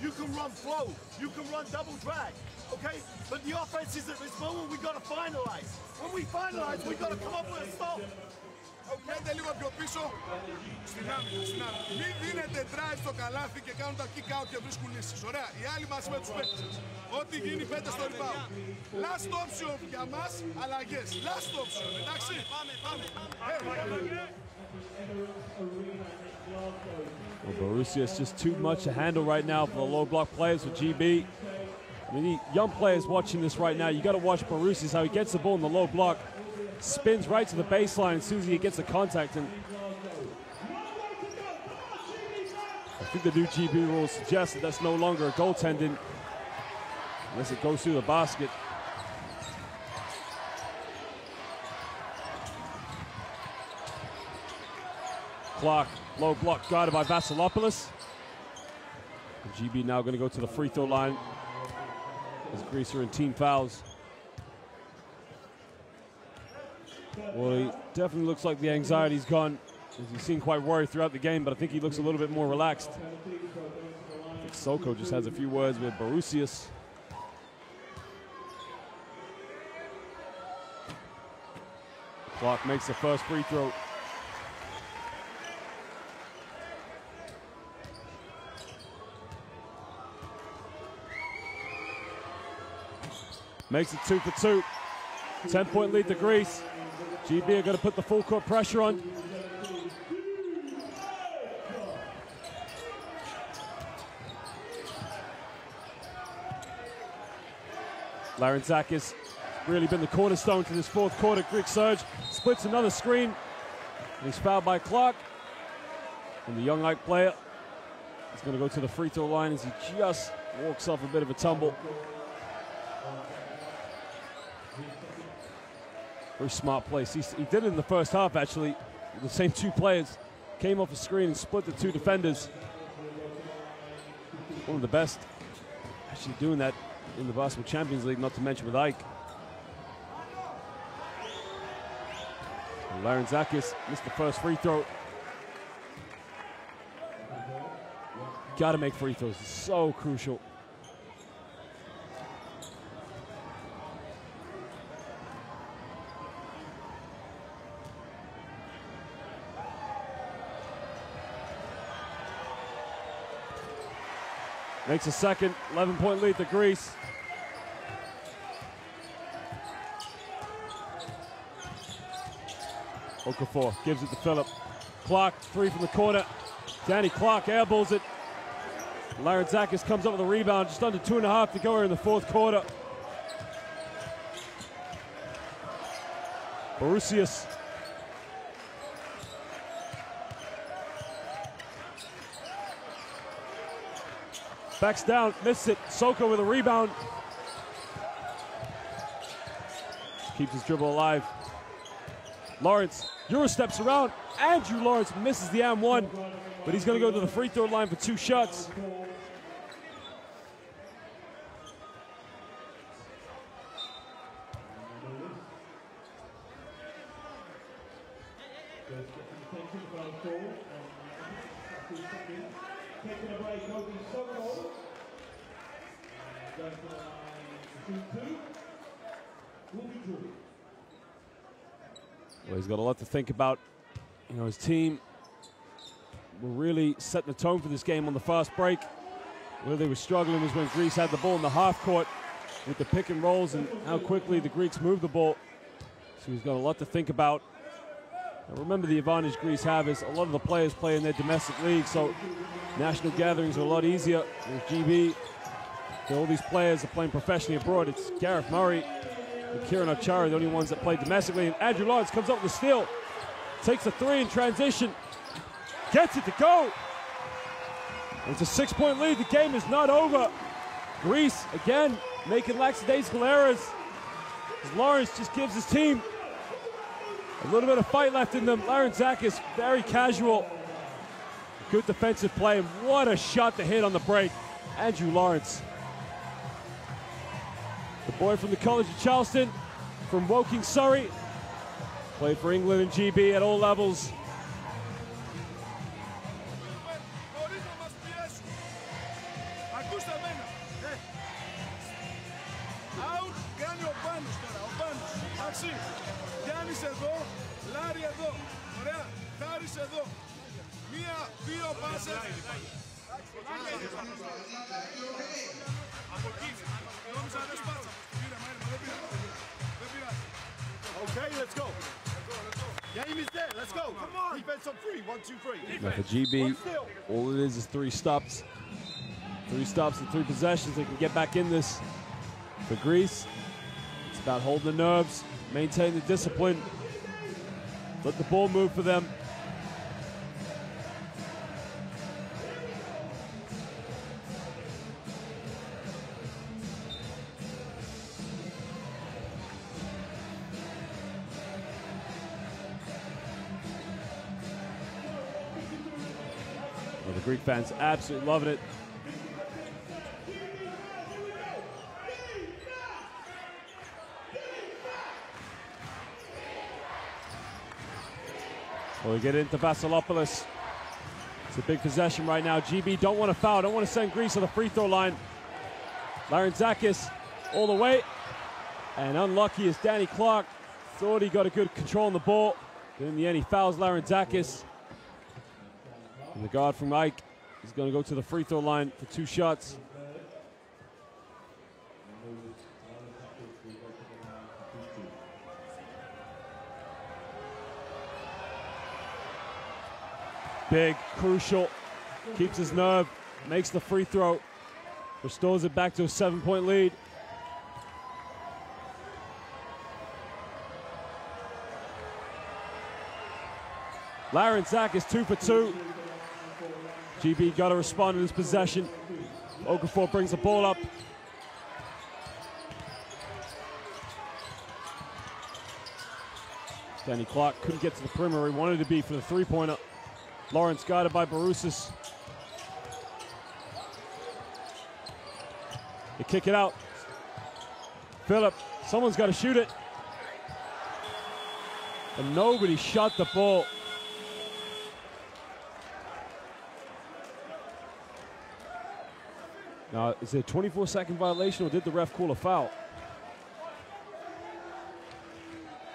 You can run flow. You can run double drag. Okay? But the offense is at this moment we got to finalize. When we finalize, we got to come up with a stop. Μέντε λίγο πιο πίσω στην άμυνα. Μην δίνετε drive στο καλάθι και κάνουν τα kick out και βρίσκουν λύσεις. Ωραία. Οι άλλοι μαζί με τους παίκτες σας. Ό,τι γίνει πέντε στο rebound. Last option για μας, αλλαγές. Last option. Εντάξει. Well, Borusius just too much to handle right now for the low block players with GB. I mean, young players watching this right now, you got to watch Borusius, how he gets the ball in the low block. Spins right to the baseline as soon as he gets the contact, and I think the new GB rules suggest that that's no longer a goaltending unless it goes through the basket. Clark, low block guarded by Vasilopoulos. And GB now going to go to the free throw line as Greece are in team fouls. Well, he definitely looks like the anxiety's gone. He seemed quite worried throughout the game, but I think he looks a little bit more relaxed. I think Soko just has a few words with Borussius. Clock makes the first free throw. Makes it 2 for 2. 10-point lead to Greece. GB are going to put the full court pressure on. Larentzakis really been the cornerstone to this fourth quarter. Greek surge splits another screen. And he's fouled by Clark. And the young Ike player is going to go to the free throw line as he just walks off a bit of a tumble. Very smart place. He did it in the first half, actually. The same two players came off a screen and split the two defenders. One of the best actually doing that in the Basketball Champions League, not to mention with Ike. Larentzakis missed the first free throw. Got to make free throws. It's so crucial. Makes a second 11-point lead to Greece. Okafor gives it to Phillip. Clark, three from the corner. Danny Clark airballs it. Larentzakis comes up with a rebound, just under 2.5 to go here in the fourth quarter. Borussius. Backs down, missed it. Soko with a rebound. Keeps his dribble alive. Lawrence, Euro steps around. Andrew Lawrence misses the and-one, but he's going to go to the free throw line for 2 shots. Well, he's got a lot to think about. You know, his team were really setting the tone for this game on the fast break. Where they were struggling was when Greece had the ball in the half court with the pick and rolls and how quickly the Greeks moved the ball. So he's got a lot to think about. Now remember, the advantage Greece have is a lot of the players play in their domestic league, so national gatherings are a lot easier. With GB, all these players are playing professionally abroad. It's Gareth Murray and Kieran Ochara, the only ones that play domestically. And Andrew Lawrence comes up with a steal. Takes a 3 in transition. Gets it to go. And it's a 6-point lead. The game is not over. Greece, again, making lackadaisical errors. As Lawrence just gives his team a little bit of fight left in them. Larentzakis, very casual. Good defensive play. And what a shot to hit on the break. Andrew Lawrence. The boy from the College of Charleston, from Woking, Surrey. Played for England and GB at all levels. Okay, let's go. Game is there. Let's go. Come on. Defense on 3. 1, 2, 3. Now for GB, all it is 3 stops. 3 stops and 3 possessions. They can get back in this. For Greece, it's about holding the nerves, maintain the discipline, let the ball move for them. Well, the Greek fans absolutely loving it. Well, we get into Vasilopoulos. It's a big possession right now. GB don't want to foul, don't want to send Greece to the free throw line. Larentzakis all the way. And unlucky as Danny Clark. Thought he got a good control on the ball. But in the end, he fouls Larentzakis. And the guard from Ike is going to go to the free throw line for 2 shots. Big, crucial, keeps his nerve, makes the free throw, restores it back to a 7-point lead. Larentzakis 2 for 2. GB got to respond to this possession. Okafor brings the ball up. Danny Clark couldn't get to the perimeter he wanted to be for the 3-pointer. Lawrence guarded by Barousis. They kick it out. Phillip, someone's got to shoot it. And nobody shot the ball. Now, is it a 24-second violation or did the ref call a foul?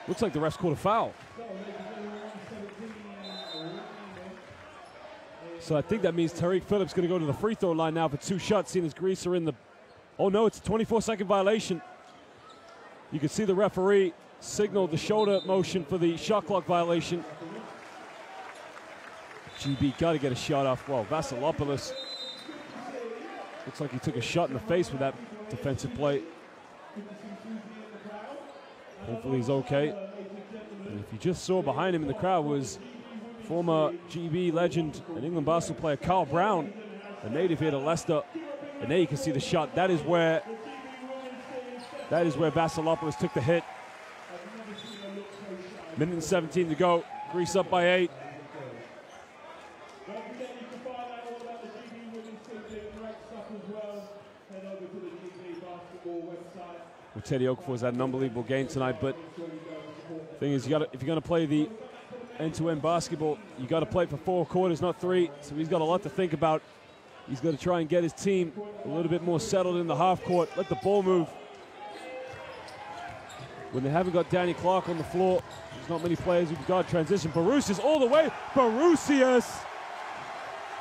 Looks like the refs called a foul. So I think that means Tariq Phillips going to go to the free throw line now for 2 shots, seeing as Greece are in the... Oh no, it's a 24-second violation. You can see the referee signal the shoulder motion for the shot clock violation. GB got to get a shot off. Well, Vasilopoulos looks like he took a shot in the face with that defensive play. Hopefully he's okay. And if you just saw behind him in the crowd was former GB legend and England basketball player Carl Brown, a native here to Leicester. And there you can see the shot. That is where Vasilopoulos took the hit. Minute and 17 to go. Greece up by 8. Well, Teddy Okafor's had an unbelievable game tonight, but the thing is, if you're going to play the end-to-end basketball, you got to play for 4 quarters, not 3. So he's got a lot to think about. He's got to try and get his team a little bit more settled in the half court. Let the ball move. When they haven't got Danny Clark on the floor, there's not many players who've got transition. Barousius all the way. Barousius!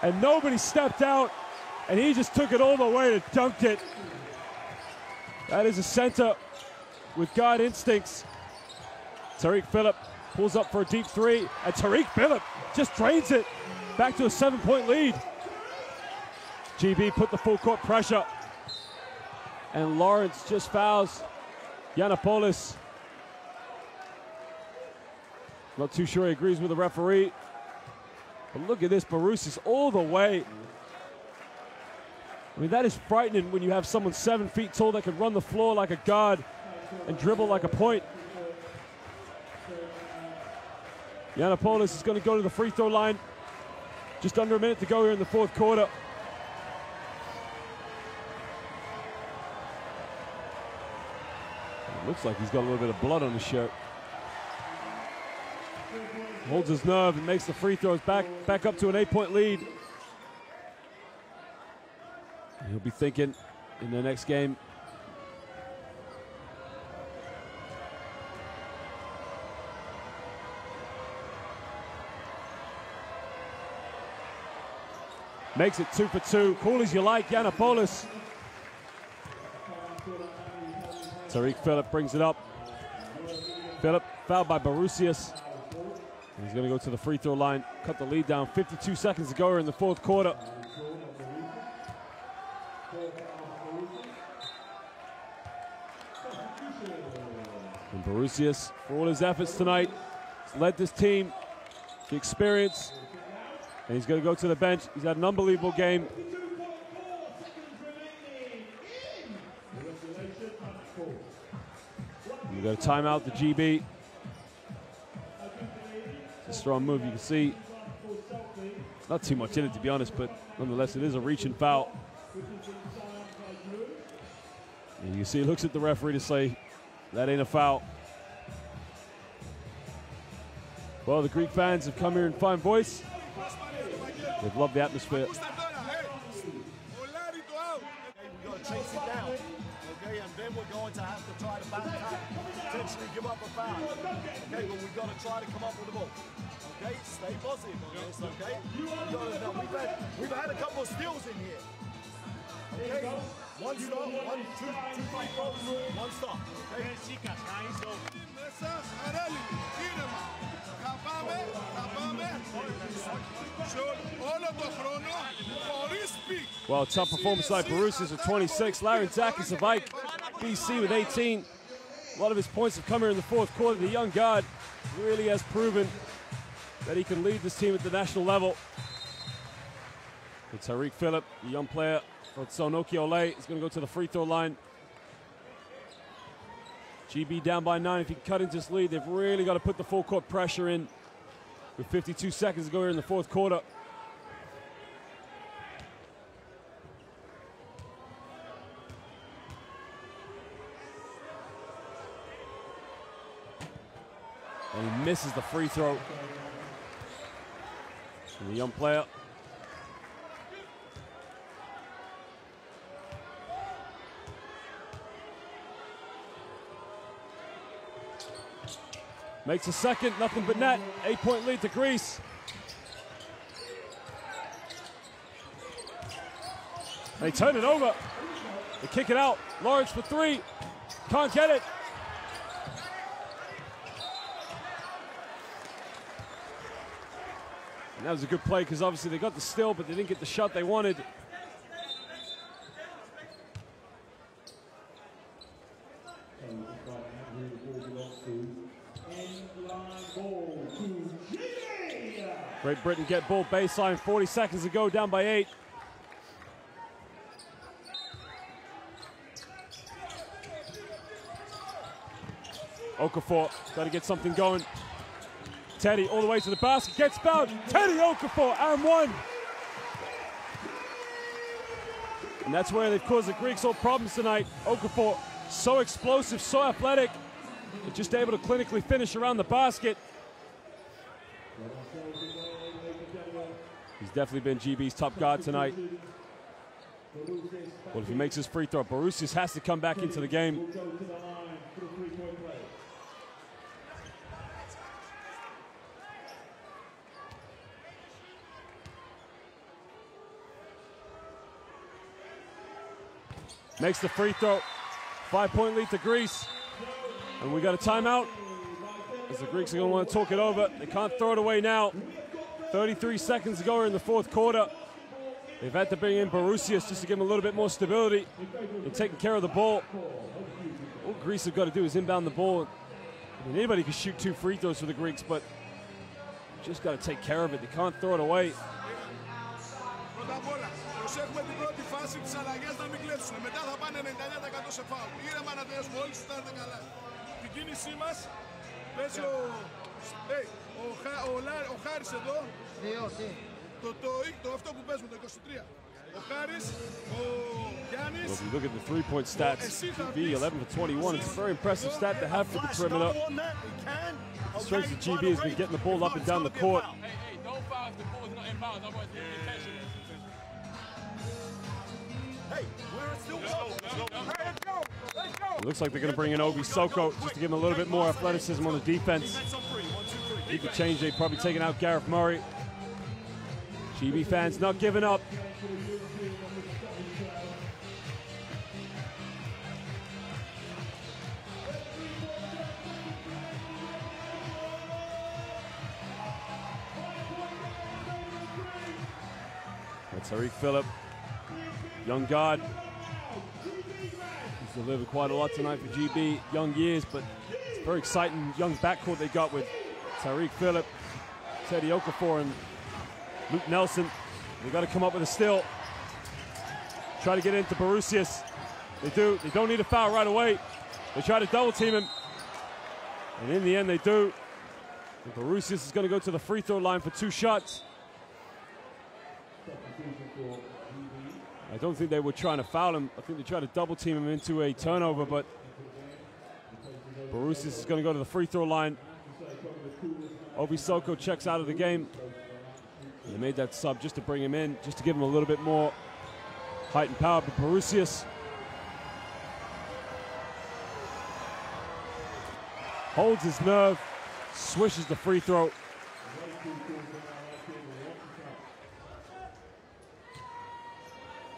And nobody stepped out, and he just took it all the way to dunk it. That is a center with guard instincts. Tariq Phillip pulls up for a deep 3, and Tariq Phillip just drains it. Back to a 7-point lead. GB put the full court pressure. And Lawrence just fouls Yiannopoulos. Not too sure he agrees with the referee. But look at this, Barousis all the way. I mean, that is frightening when you have someone 7 feet tall that can run the floor like a guard and dribble like a point. Yiannopoulos is going to go to the free throw line. Just under a minute to go here in the 4th quarter. It looks like he's got a little bit of blood on his shirt. Holds his nerve and makes the free throws back up to an 8-point lead. And he'll be thinking in the next game. Makes it 2 for 2. Cool as you like, Yiannopoulos. Tariq Phillip brings it up. Phillip fouled by Barousius. He's going to go to the free throw line, cut the lead down. 52 seconds to go here in the 4th quarter. And Barousius, for all his efforts tonight, has led this team to experience. And he's going to go to the bench. He's had an unbelievable game. We've got a timeout to GB. It's a strong move, you can see. It's not too much in it, to be honest, but nonetheless, it is a reach and foul. And you can see he looks at the referee to say, that ain't a foul. Well, the Greek fans have come here and found voice. They've loved the atmosphere. We got to chase it down, okay? And then we're going to have to try to back tap, potentially give up a foul, okay? But we've got to try to come up with the ball, okay? Stay positive on this, okay? We've had a couple of steals in here, okay? One stop, two, three throws, one stop, okay? Well, tough performance by Barusis with 26. Larry Zakasavike, BC with 18. A lot of his points have come here in the fourth quarter. The young guard really has proven that he can lead this team at the national level. And Tariq Phillip, the young player for Sonoki Ole, is going to go to the free throw line. GB down by 9. If he can cut into this lead, they've really got to put the full court pressure in with 52 seconds to go here in the fourth quarter. And he misses the free throw. And the young player. Makes a second, nothing but net. 8-point lead to Greece. They turn it over. They kick it out. Lawrence for three. Can't get it. And that was a good play because obviously they got the steal, but they didn't get the shot they wanted. Great Britain get ball baseline, 40 seconds to go, down by 8. Okafor got to get something going. Teddy all the way to the basket, gets fouled. Teddy Okafor and one. And that's where they've caused the Greeks all problems tonight. Okafor, so explosive, so athletic, but just able to clinically finish around the basket. He's definitely been GB's top guard tonight. Well, if he makes his free throw, Barusis has to come back into the game. Makes the free throw. 5-point lead to Greece. And we got a timeout, as the Greeks are going to want to talk it over. They can't throw it away now. 33 seconds to go in the fourth quarter. They've had to bring in Barusias just to give him a little bit more stability in taking care of the ball. All Greece have got to do is inbound the ball. I mean, anybody can shoot 2 free throws for the Greeks, but just got to take care of it. They can't throw it away. Well, if you look at the three-point stats, GB 11 for 21. It's a very impressive stat to have for the perimeter. The strength of GB has been getting the ball up and down the court. It looks like they're going to bring in Obi Soko just to give him a little bit more athleticism on the defense. He could change. They've probably taken out Gareth Murray. GB fans not giving up. That's Tariq Phillip, young guard. He's delivered quite a lot tonight for GB. Young years, but it's a very exciting young backcourt they got with Tariq Phillip, Teddy Okafor, and Luke Nelson. They got to come up with a steal. Try to get into Barusias. They do. They don't need a foul right away. They try to double team him. And in the end, they do. And Barusias is going to go to the free throw line for 2 shots. I don't think they were trying to foul him. I think they tried to double team him into a turnover, but Barusias is going to go to the free throw line. Obi Soko checks out of the game. They made that sub just to bring him in, just to give him a little bit more height and power. But Borusius holds his nerve, swishes the free throw.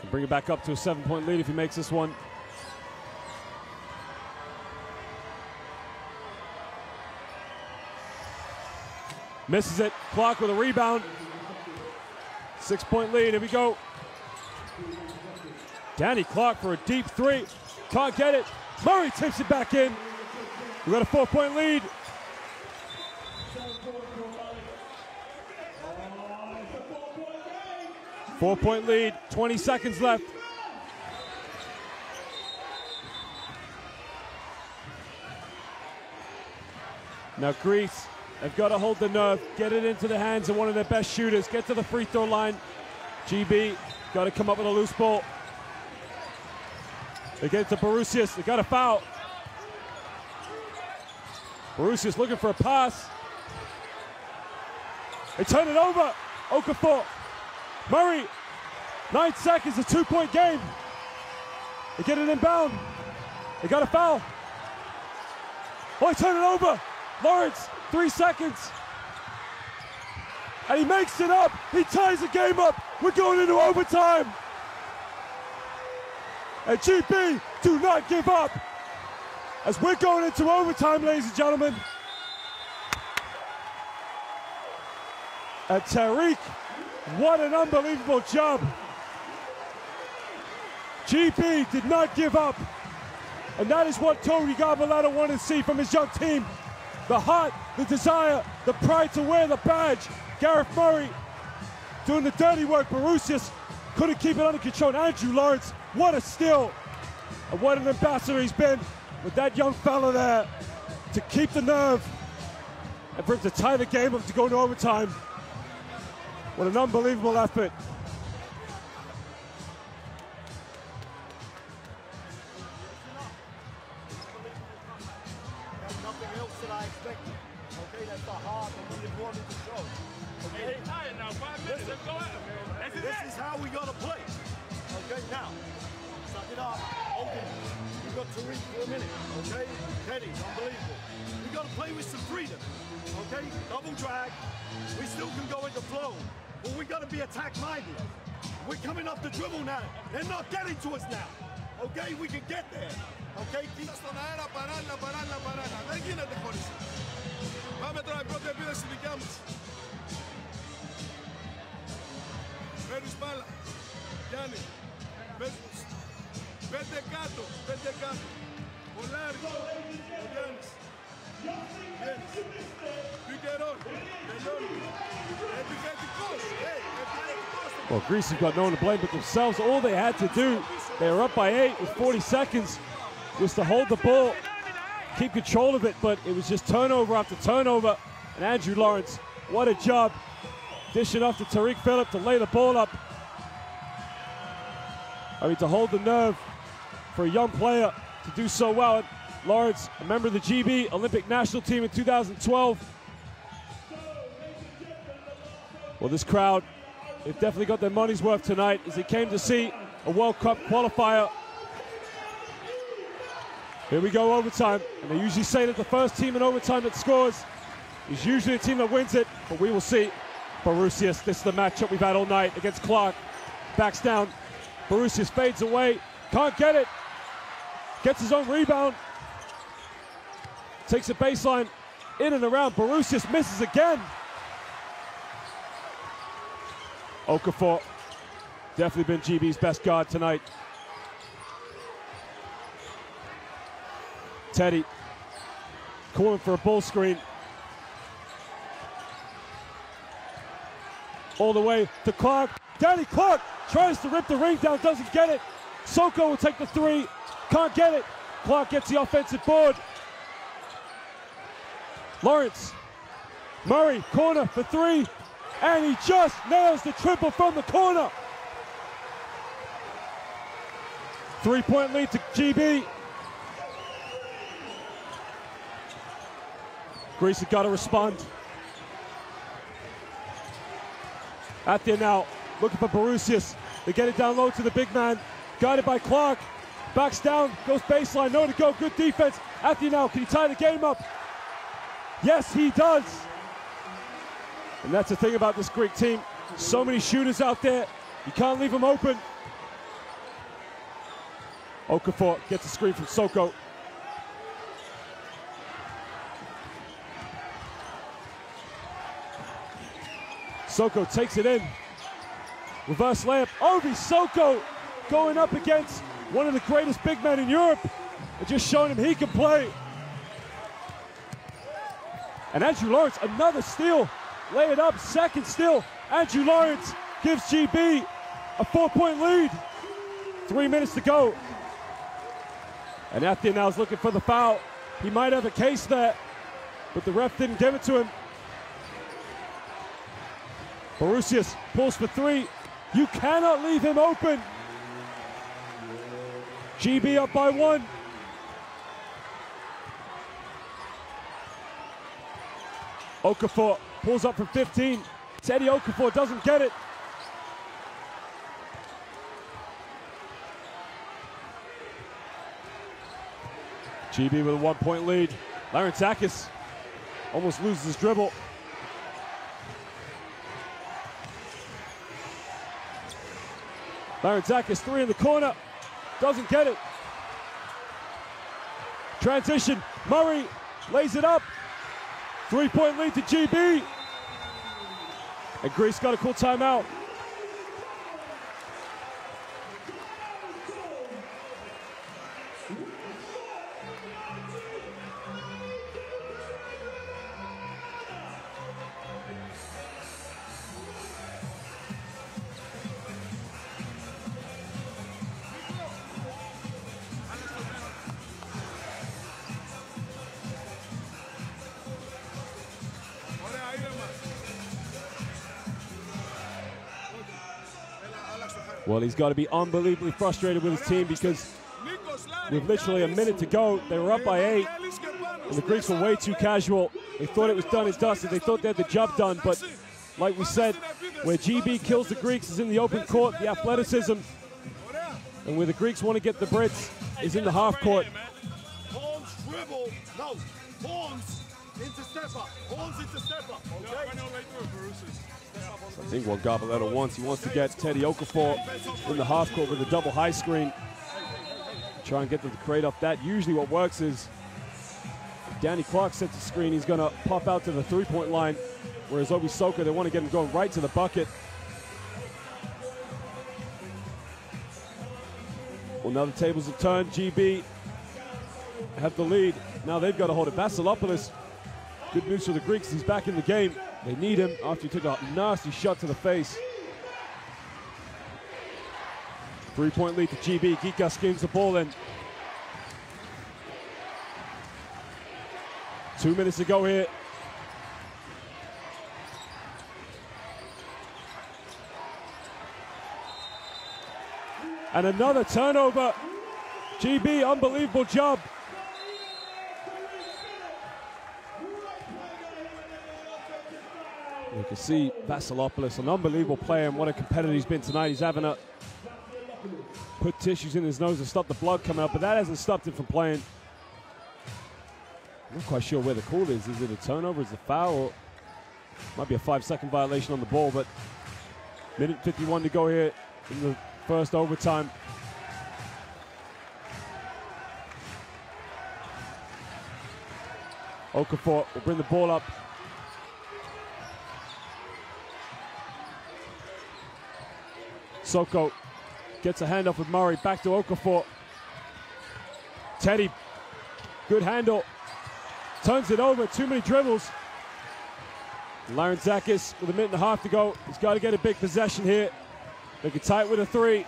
Can bring it back up to a 7-point lead if he makes this one. Misses it. Clark with a rebound. 6-point lead. Here we go. Danny Clark for a deep three. Can't get it. Murray tips it back in. We got a 4-point lead. Four-point lead. 20 seconds left. Now Greece have got to hold the nerve, get it into the hands of one of their best shooters, get to the free throw line. GB got to come up with a loose ball. They get it to Borusius, they got a foul. Borusius looking for a pass. They turn it over. Okafor. Murray. 9 seconds, a 2-point game. They get it inbound. They got a foul. Oh, they turn it over. Lawrence, 3 seconds. And he makes it up. He ties the game up. We're going into overtime. And GB, do not give up. As we're going into overtime, ladies and gentlemen. And Tariq, what an unbelievable job. GB did not give up. And that is what Tony Garbalato wanted to see from his young team. The heart, the desire, the pride to wear the badge. Gareth Murray doing the dirty work. Borusius couldn't keep it under control. And Andrew Lawrence, what a steal. And what an ambassador he's been with that young fella there to keep the nerve and for him to tie the game up to go to overtime. What an unbelievable effort. There's nothing else that I expected. Okay, that's the heart that we didn't want to show. Okay, now 5 minutes. Let's go out. this is how we gotta play. Okay, now, suck it up. Okay, we got Tariq for a minute. Okay, Teddy, unbelievable. We gotta play with some freedom. Okay, double drag. We still can go into flow. But we gotta be attack-minded. We're coming off the dribble now. They're not getting to us now. Okay, we can get there. Okay, keep Στον αέρα παράλληλα. Δεν γίνεται χωρίς. Πάμε τώρα η πρώτη επίδεση δικιά μας. Παίρνεις μπάλα. Γιάννη. Παίρνεις. 5 κάτω. Πολάρι. Ο Γιάννης. Πικερόν. Τελειώνει. Επιθετικός. Well, Greece has got no one to blame but themselves. All they had to do, they were up by 8 with 40 seconds, was to hold the ball, keep control of it, but it was just turnover after turnover. And Andrew Lawrence, what a job, dishing off to Tariq Phillip to lay the ball up. I mean, to hold the nerve for a young player to do so well. And Lawrence, a member of the GB Olympic national team in 2012. Well, this crowd, they've definitely got their money's worth tonight as they came to see a World Cup qualifier. Here we go, overtime. And they usually say that the first team in overtime that scores is usually the team that wins it, but we will see. Borusius, this is the matchup we've had all night against Clark. Backs down. Borusius fades away. Can't get it. Gets his own rebound. Takes a baseline in and around. Borusius misses again. Okafor, definitely been GB's best guard tonight. Teddy, calling for a ball screen. All the way to Clark. Danny Clark tries to rip the ring down, doesn't get it. Soko will take the three, can't get it. Clark gets the offensive board. Lawrence, Murray, corner for three. And he just nails the triple from the corner. 3-point lead to GB. Greece has got to respond. Out there now, looking for Borusius. They get it down low to the big man. Guided by Clark. Backs down, goes baseline, nowhere to go. Good defense. Out there now, can he tie the game up? Yes, he does. And that's the thing about this Greek team. So many shooters out there. You can't leave them open. Okafor gets a screen from Soko. Soko takes it in. Reverse layup. Ovi Soko going up against one of the greatest big men in Europe and just showing him he can play. And Andrew Lawrence, another steal. Lay it up, second steal. Andrew Lawrence gives GB a 4-point lead. 3 minutes to go. And Athia now is looking for the foul. He might have a case there, but the ref didn't give it to him. Borusius pulls for three. You cannot leave him open. GB up by 1. Okafor pulls up from 15. Teddy Okafor doesn't get it. GB with a 1-point lead. Larentzakis almost loses his dribble. Larentzakis, 3 in the corner. Doesn't get it. Transition. Murray lays it up. 3-point lead to GB. And Greece got a cool timeout. Well, he's got to be unbelievably frustrated with his team because with literally a minute to go, they were up by 8, and the Greeks were way too casual. They thought it was done and dusted. They thought they had the job done, but like we said, where GB kills the Greeks is in the open court, the athleticism, and where the Greeks want to get the Brits is in the half court. Horns dribble, no, Horns into step up, Horns into step up, okay? I think what Garbelletto wants, he wants to get Teddy Okafor in the half court with a double high screen. Try and get them to create off that. Usually what works is Danny Clark sets the screen, he's gonna pop out to the 3-point line, whereas Obi Soko, they want to get him going right to the bucket. Well, now the tables have turned. GB have the lead. Now they've got to hold it. Vasilopoulos, good news for the Greeks, he's back in the game. They need him after he took a nasty shot to the face. 3-point lead to GB. Giga skins the ball in. 2 minutes to go here. And another turnover. GB, unbelievable job. You can see Vasilopoulos, an unbelievable player, and what a competitor he's been tonight. He's having to put tissues in his nose to stop the blood coming out, but that hasn't stopped him from playing. I'm not quite sure where the call is. Is it a turnover? Is it a foul? Or might be a 5-second violation on the ball, but minute 51 to go here in the first overtime. Okafor will bring the ball up. Soko gets a handoff with Murray, back to Okafor. Teddy, good handle. Turns it over, too many dribbles. Larentzakis with a minute and a half to go. He's got to get a big possession here. Make it tight with a 3.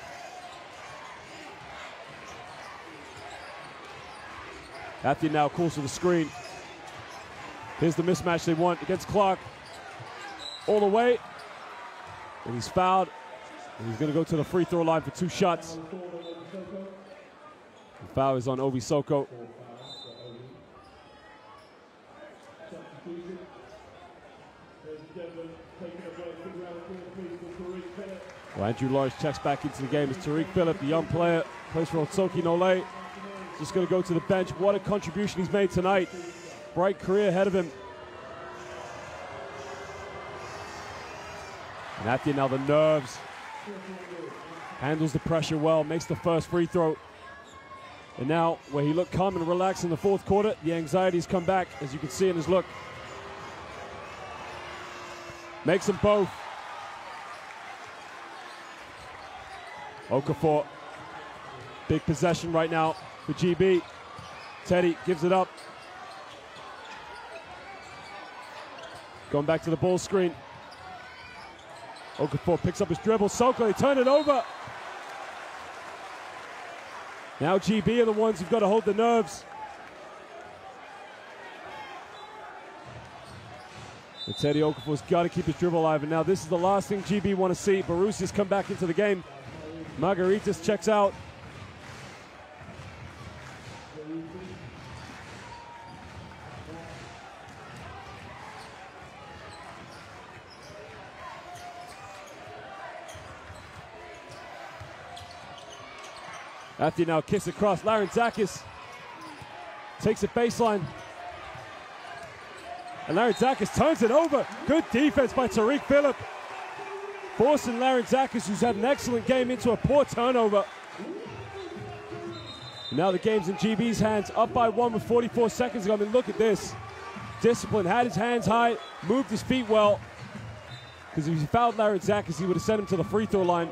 Athia now calls for the screen. Here's the mismatch they want against Clark. All the way. And he's fouled. And he's going to go to the free throw line for 2 shots. The foul is on Ovi Soko. Ladies and gentlemen, Well, Andrew Lawrence checks back into the game as Tariq Phillip, the young player, plays for Otsoki Nole. Just going to go to the bench. What a contribution he's made tonight. Bright career ahead of him. Nathia now the nerves. Handles the pressure well, makes the first free throw. And now, where he looked calm and relaxed in the fourth quarter, the anxiety's come back, as you can see in his look. Makes them both. Okafor, big possession right now for GB. Teddy gives it up. Going back to the ball screen. Okafor picks up his dribble. Soko, they turn it over. Now GB are the ones who've got to hold the nerves. And Teddy Okafor's got to keep his dribble alive. And now this is the last thing GB want to see. Barusi's come back into the game. Margaritas checks out. After now kiss across, Larentzakis takes it baseline. And Larentzakis turns it over. Good defense by Tariq Phillip. Forcing Larentzakis, who's had an excellent game, into a poor turnover. Now the game's in GB's hands, up by 1 with 44 seconds ago. I mean, look at this. Discipline, had his hands high, moved his feet well. Because if he fouled Larentzakis, he would have sent him to the free throw line.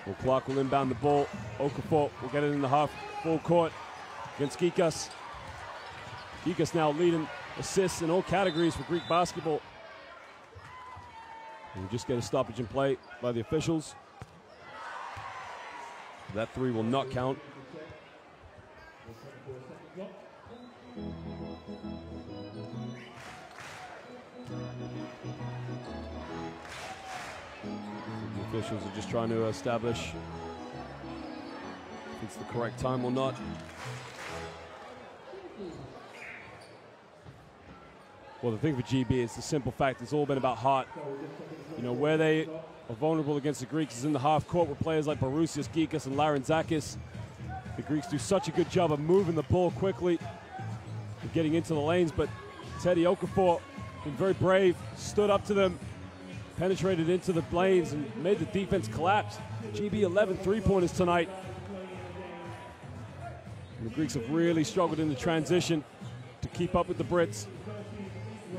Well, Clark will inbound the ball. Okafor will get it in the half full court against Gikas. Gikas now leading assists in all categories for Greek basketball. And we just get a stoppage in play by the officials. That three will not count. The officials are just trying to establish if it's the correct time or not. Well, the thing for GB is the simple fact it's all been about heart. You know, where they are vulnerable against the Greeks is in the half court with players like Barusias, Gikas, and Larentzakis. The Greeks do such a good job of moving the ball quickly and getting into the lanes, but Teddy Okafor, been very brave, stood up to them, penetrated into the lanes and made the defense collapse. GB 11 three-pointers tonight. And the Greeks have really struggled in the transition to keep up with the Brits.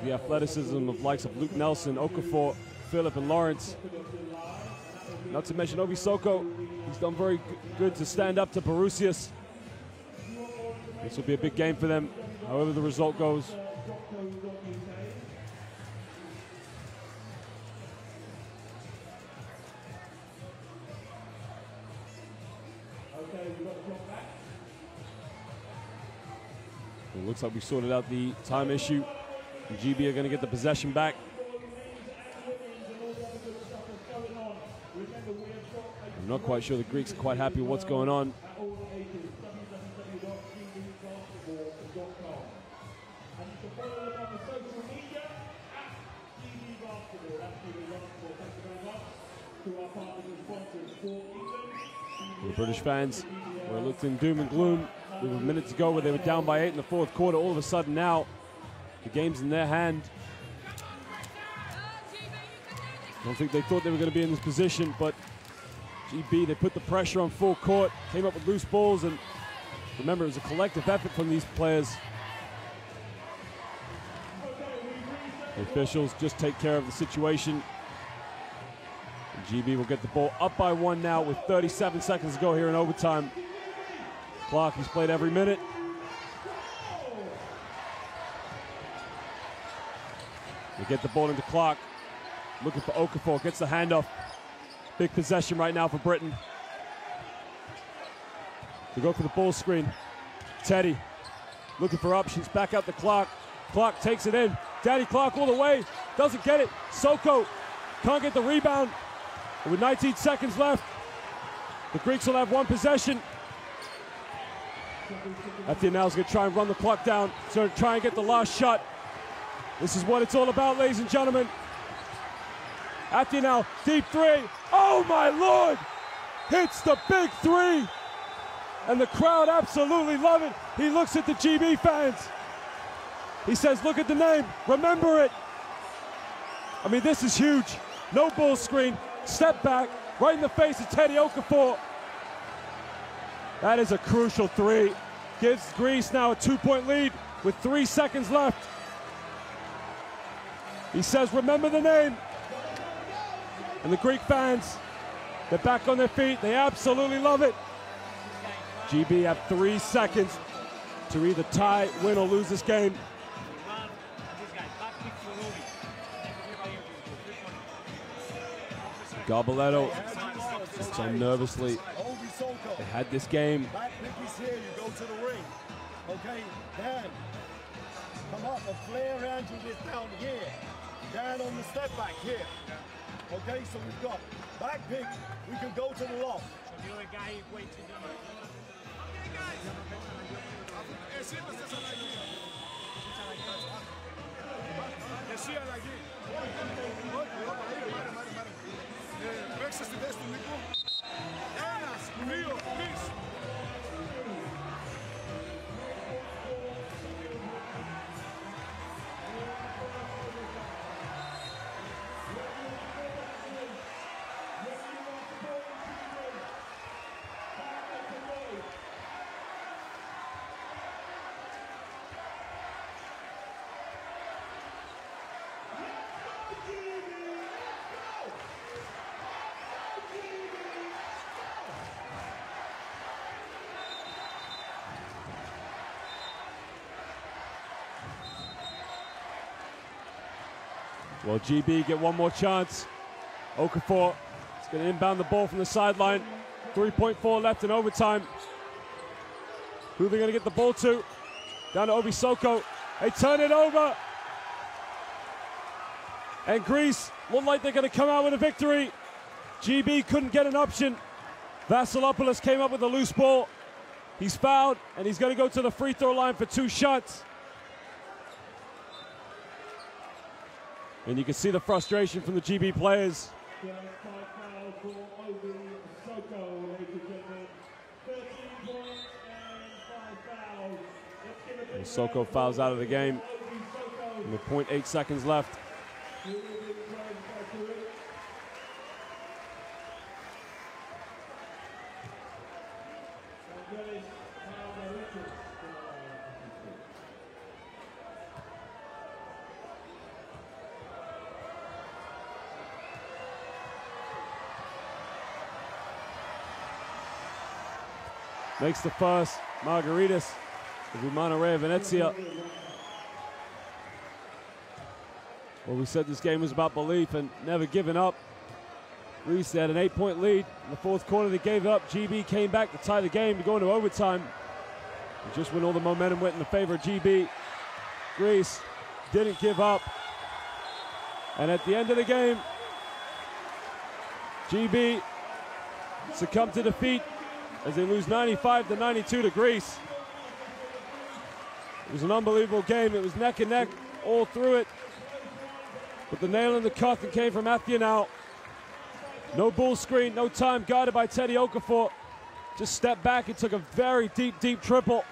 The athleticism of likes of Luke Nelson, Okafor, Phillip, and Lawrence. Not to mention Obi Soko. He's done very good to stand up to Barusias. This will be a big game for them, however the result goes. It looks like we sorted out the time issue. And GB are going to get the possession back. I'm not quite sure the Greeks are quite happy with what's going on. The British fans were looked in doom and gloom with a minute to go where they were down by 8 in the fourth quarter. All of a sudden now, the game's in their hand. I don't think they thought they were going to be in this position, but GB, they put the pressure on full court, came up with loose balls, and remember, it was a collective effort from these players. The officials just take care of the situation. And GB will get the ball up by 1 now with 37 seconds to go here in overtime. Clark, he's played every minute. They get the ball into Clark. Looking for Okafor, gets the handoff. Big possession right now for Britain. They go for the ball screen. Teddy looking for options, back out to Clark. Clark takes it in. Daddy Clark all the way, doesn't get it. Soko can't get the rebound. And with 19 seconds left, The Greeks will have one possession. Athenau's going to try and run the clock down, so try and get the last shot. This is what it's all about, ladies and gentlemen. Athenau, deep three. Oh my Lord! Hits the big three. And the crowd absolutely love it. He looks at the GB fans. He says, look at the name, remember it. I mean, this is huge. No ball screen, step back, right in the face of Teddy Okafor. That is a crucial three. Gives Greece now a 2-point lead with 3 seconds left. He says, remember the name. And the Greek fans, they're back on their feet. They absolutely love it. GB have 3 seconds to either tie, win, or lose this game. Garbaletto looks on nervously. They had this game. Back pick is here, you go to the ring. Okay, Dan, come up and flare Andrew this down here. Dan on the step back here. Okay, so we've got back pick, we can go to the loft. Εσύ αλλαγή. Παίξε στη θέση του Νίκου. 1, 2, 3. Well, GB get one more chance. Okafor is going to inbound the ball from the sideline. 3.4 left in overtime. Who are they going to get the ball to? Down to Obi Soko. They turn it over. And Greece look like they're going to come out with a victory. GB couldn't get an option. Vasilopoulos came up with a loose ball. He's fouled, and he's going to go to the free throw line for 2 shots. And you can see the frustration from the GB players. And Soko fouls out of the game with 0.8 seconds left. Makes the first, Margaritas of Umana Rea Venezia. Well, we said this game was about belief and never giving up. Greece had an 8-point lead. In the fourth quarter, they gave up. GB came back to tie the game to go into overtime. And just when all the momentum went in the favor of GB, Greece didn't give up. And at the end of the game, GB succumbed to defeat as they lose 95-92 to Greece. It was an unbelievable game. It was neck and neck all through it. But the nail in the coffin came from Athenau. No bull screen, no time, guarded by Teddy Okafor. Just stepped back and took a very deep, deep triple.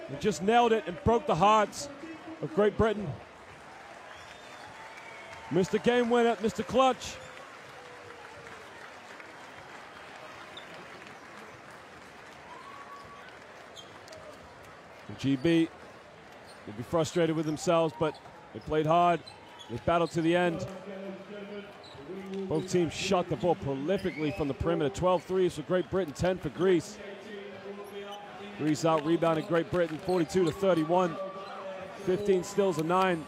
And just nailed it and broke the hearts of Great Britain. Mr. Game Winner, Mr. Clutch. And GB, they'd be frustrated with themselves, but they played hard. They battled to the end. Both teams shot the ball prolifically from the perimeter. 12 threes for Great Britain, 10 for Greece. Greece out-rebounded Great Britain 42-31. 15 steals and 9.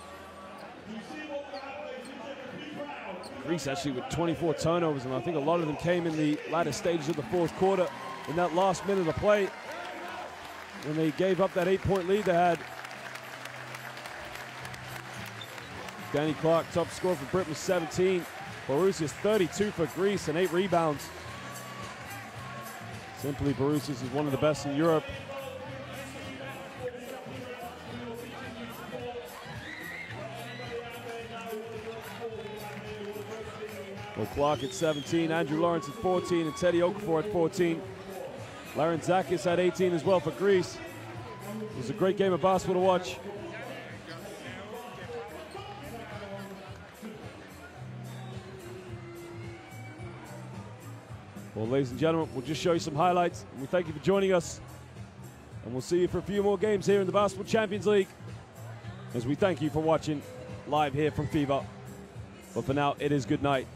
Greece actually with 24 turnovers, and I think a lot of them came in the latter stages of the fourth quarter in that last minute of play when they gave up that 8-point lead they had. Danny Clark, top scorer for Britain, with 17. Borussia's 32 for Greece and 8 rebounds. Simply Barusas is one of the best in Europe. Well, Clark at 17, Andrew Lawrence at 14, and Teddy Okafor at 14. Larentzakis at 18 as well for Greece. It was a great game of basketball to watch. Well, ladies and gentlemen, we'll just show you some highlights. We thank you for joining us. And we'll see you for a few more games here in the Basketball Champions League, as we thank you for watching live here from FIBA. But for now, it is good night.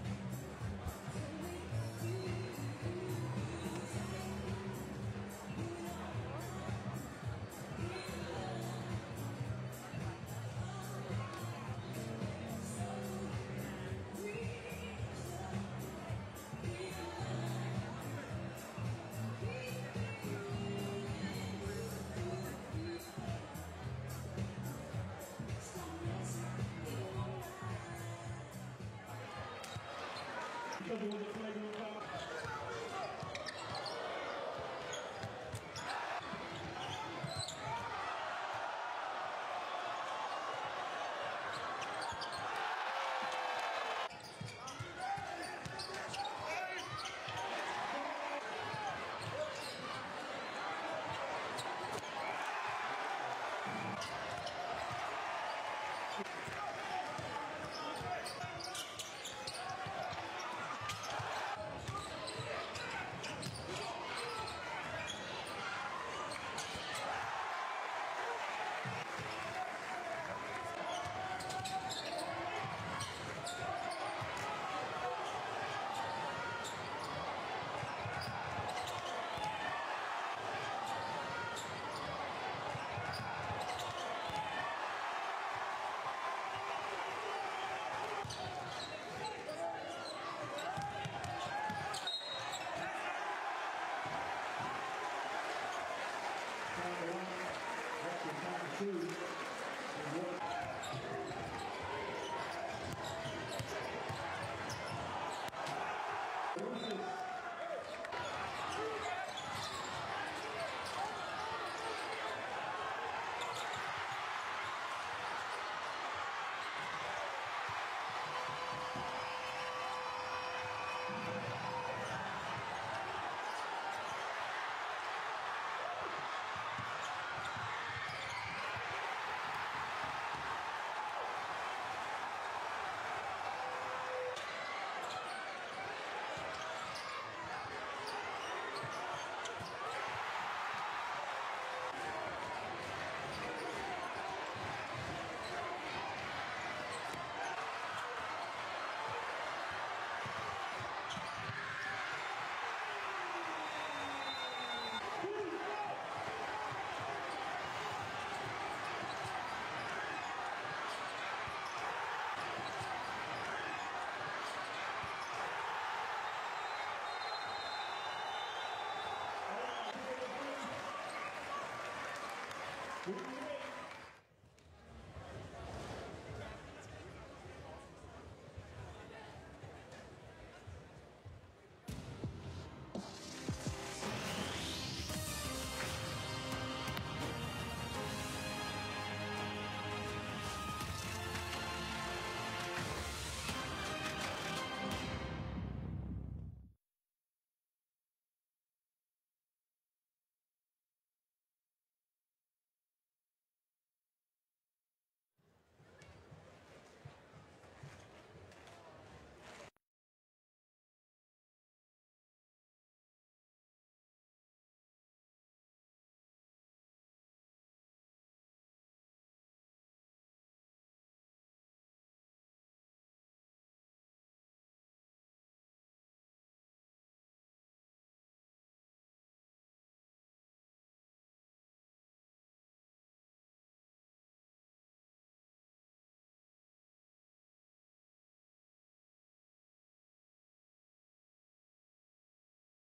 Thank you.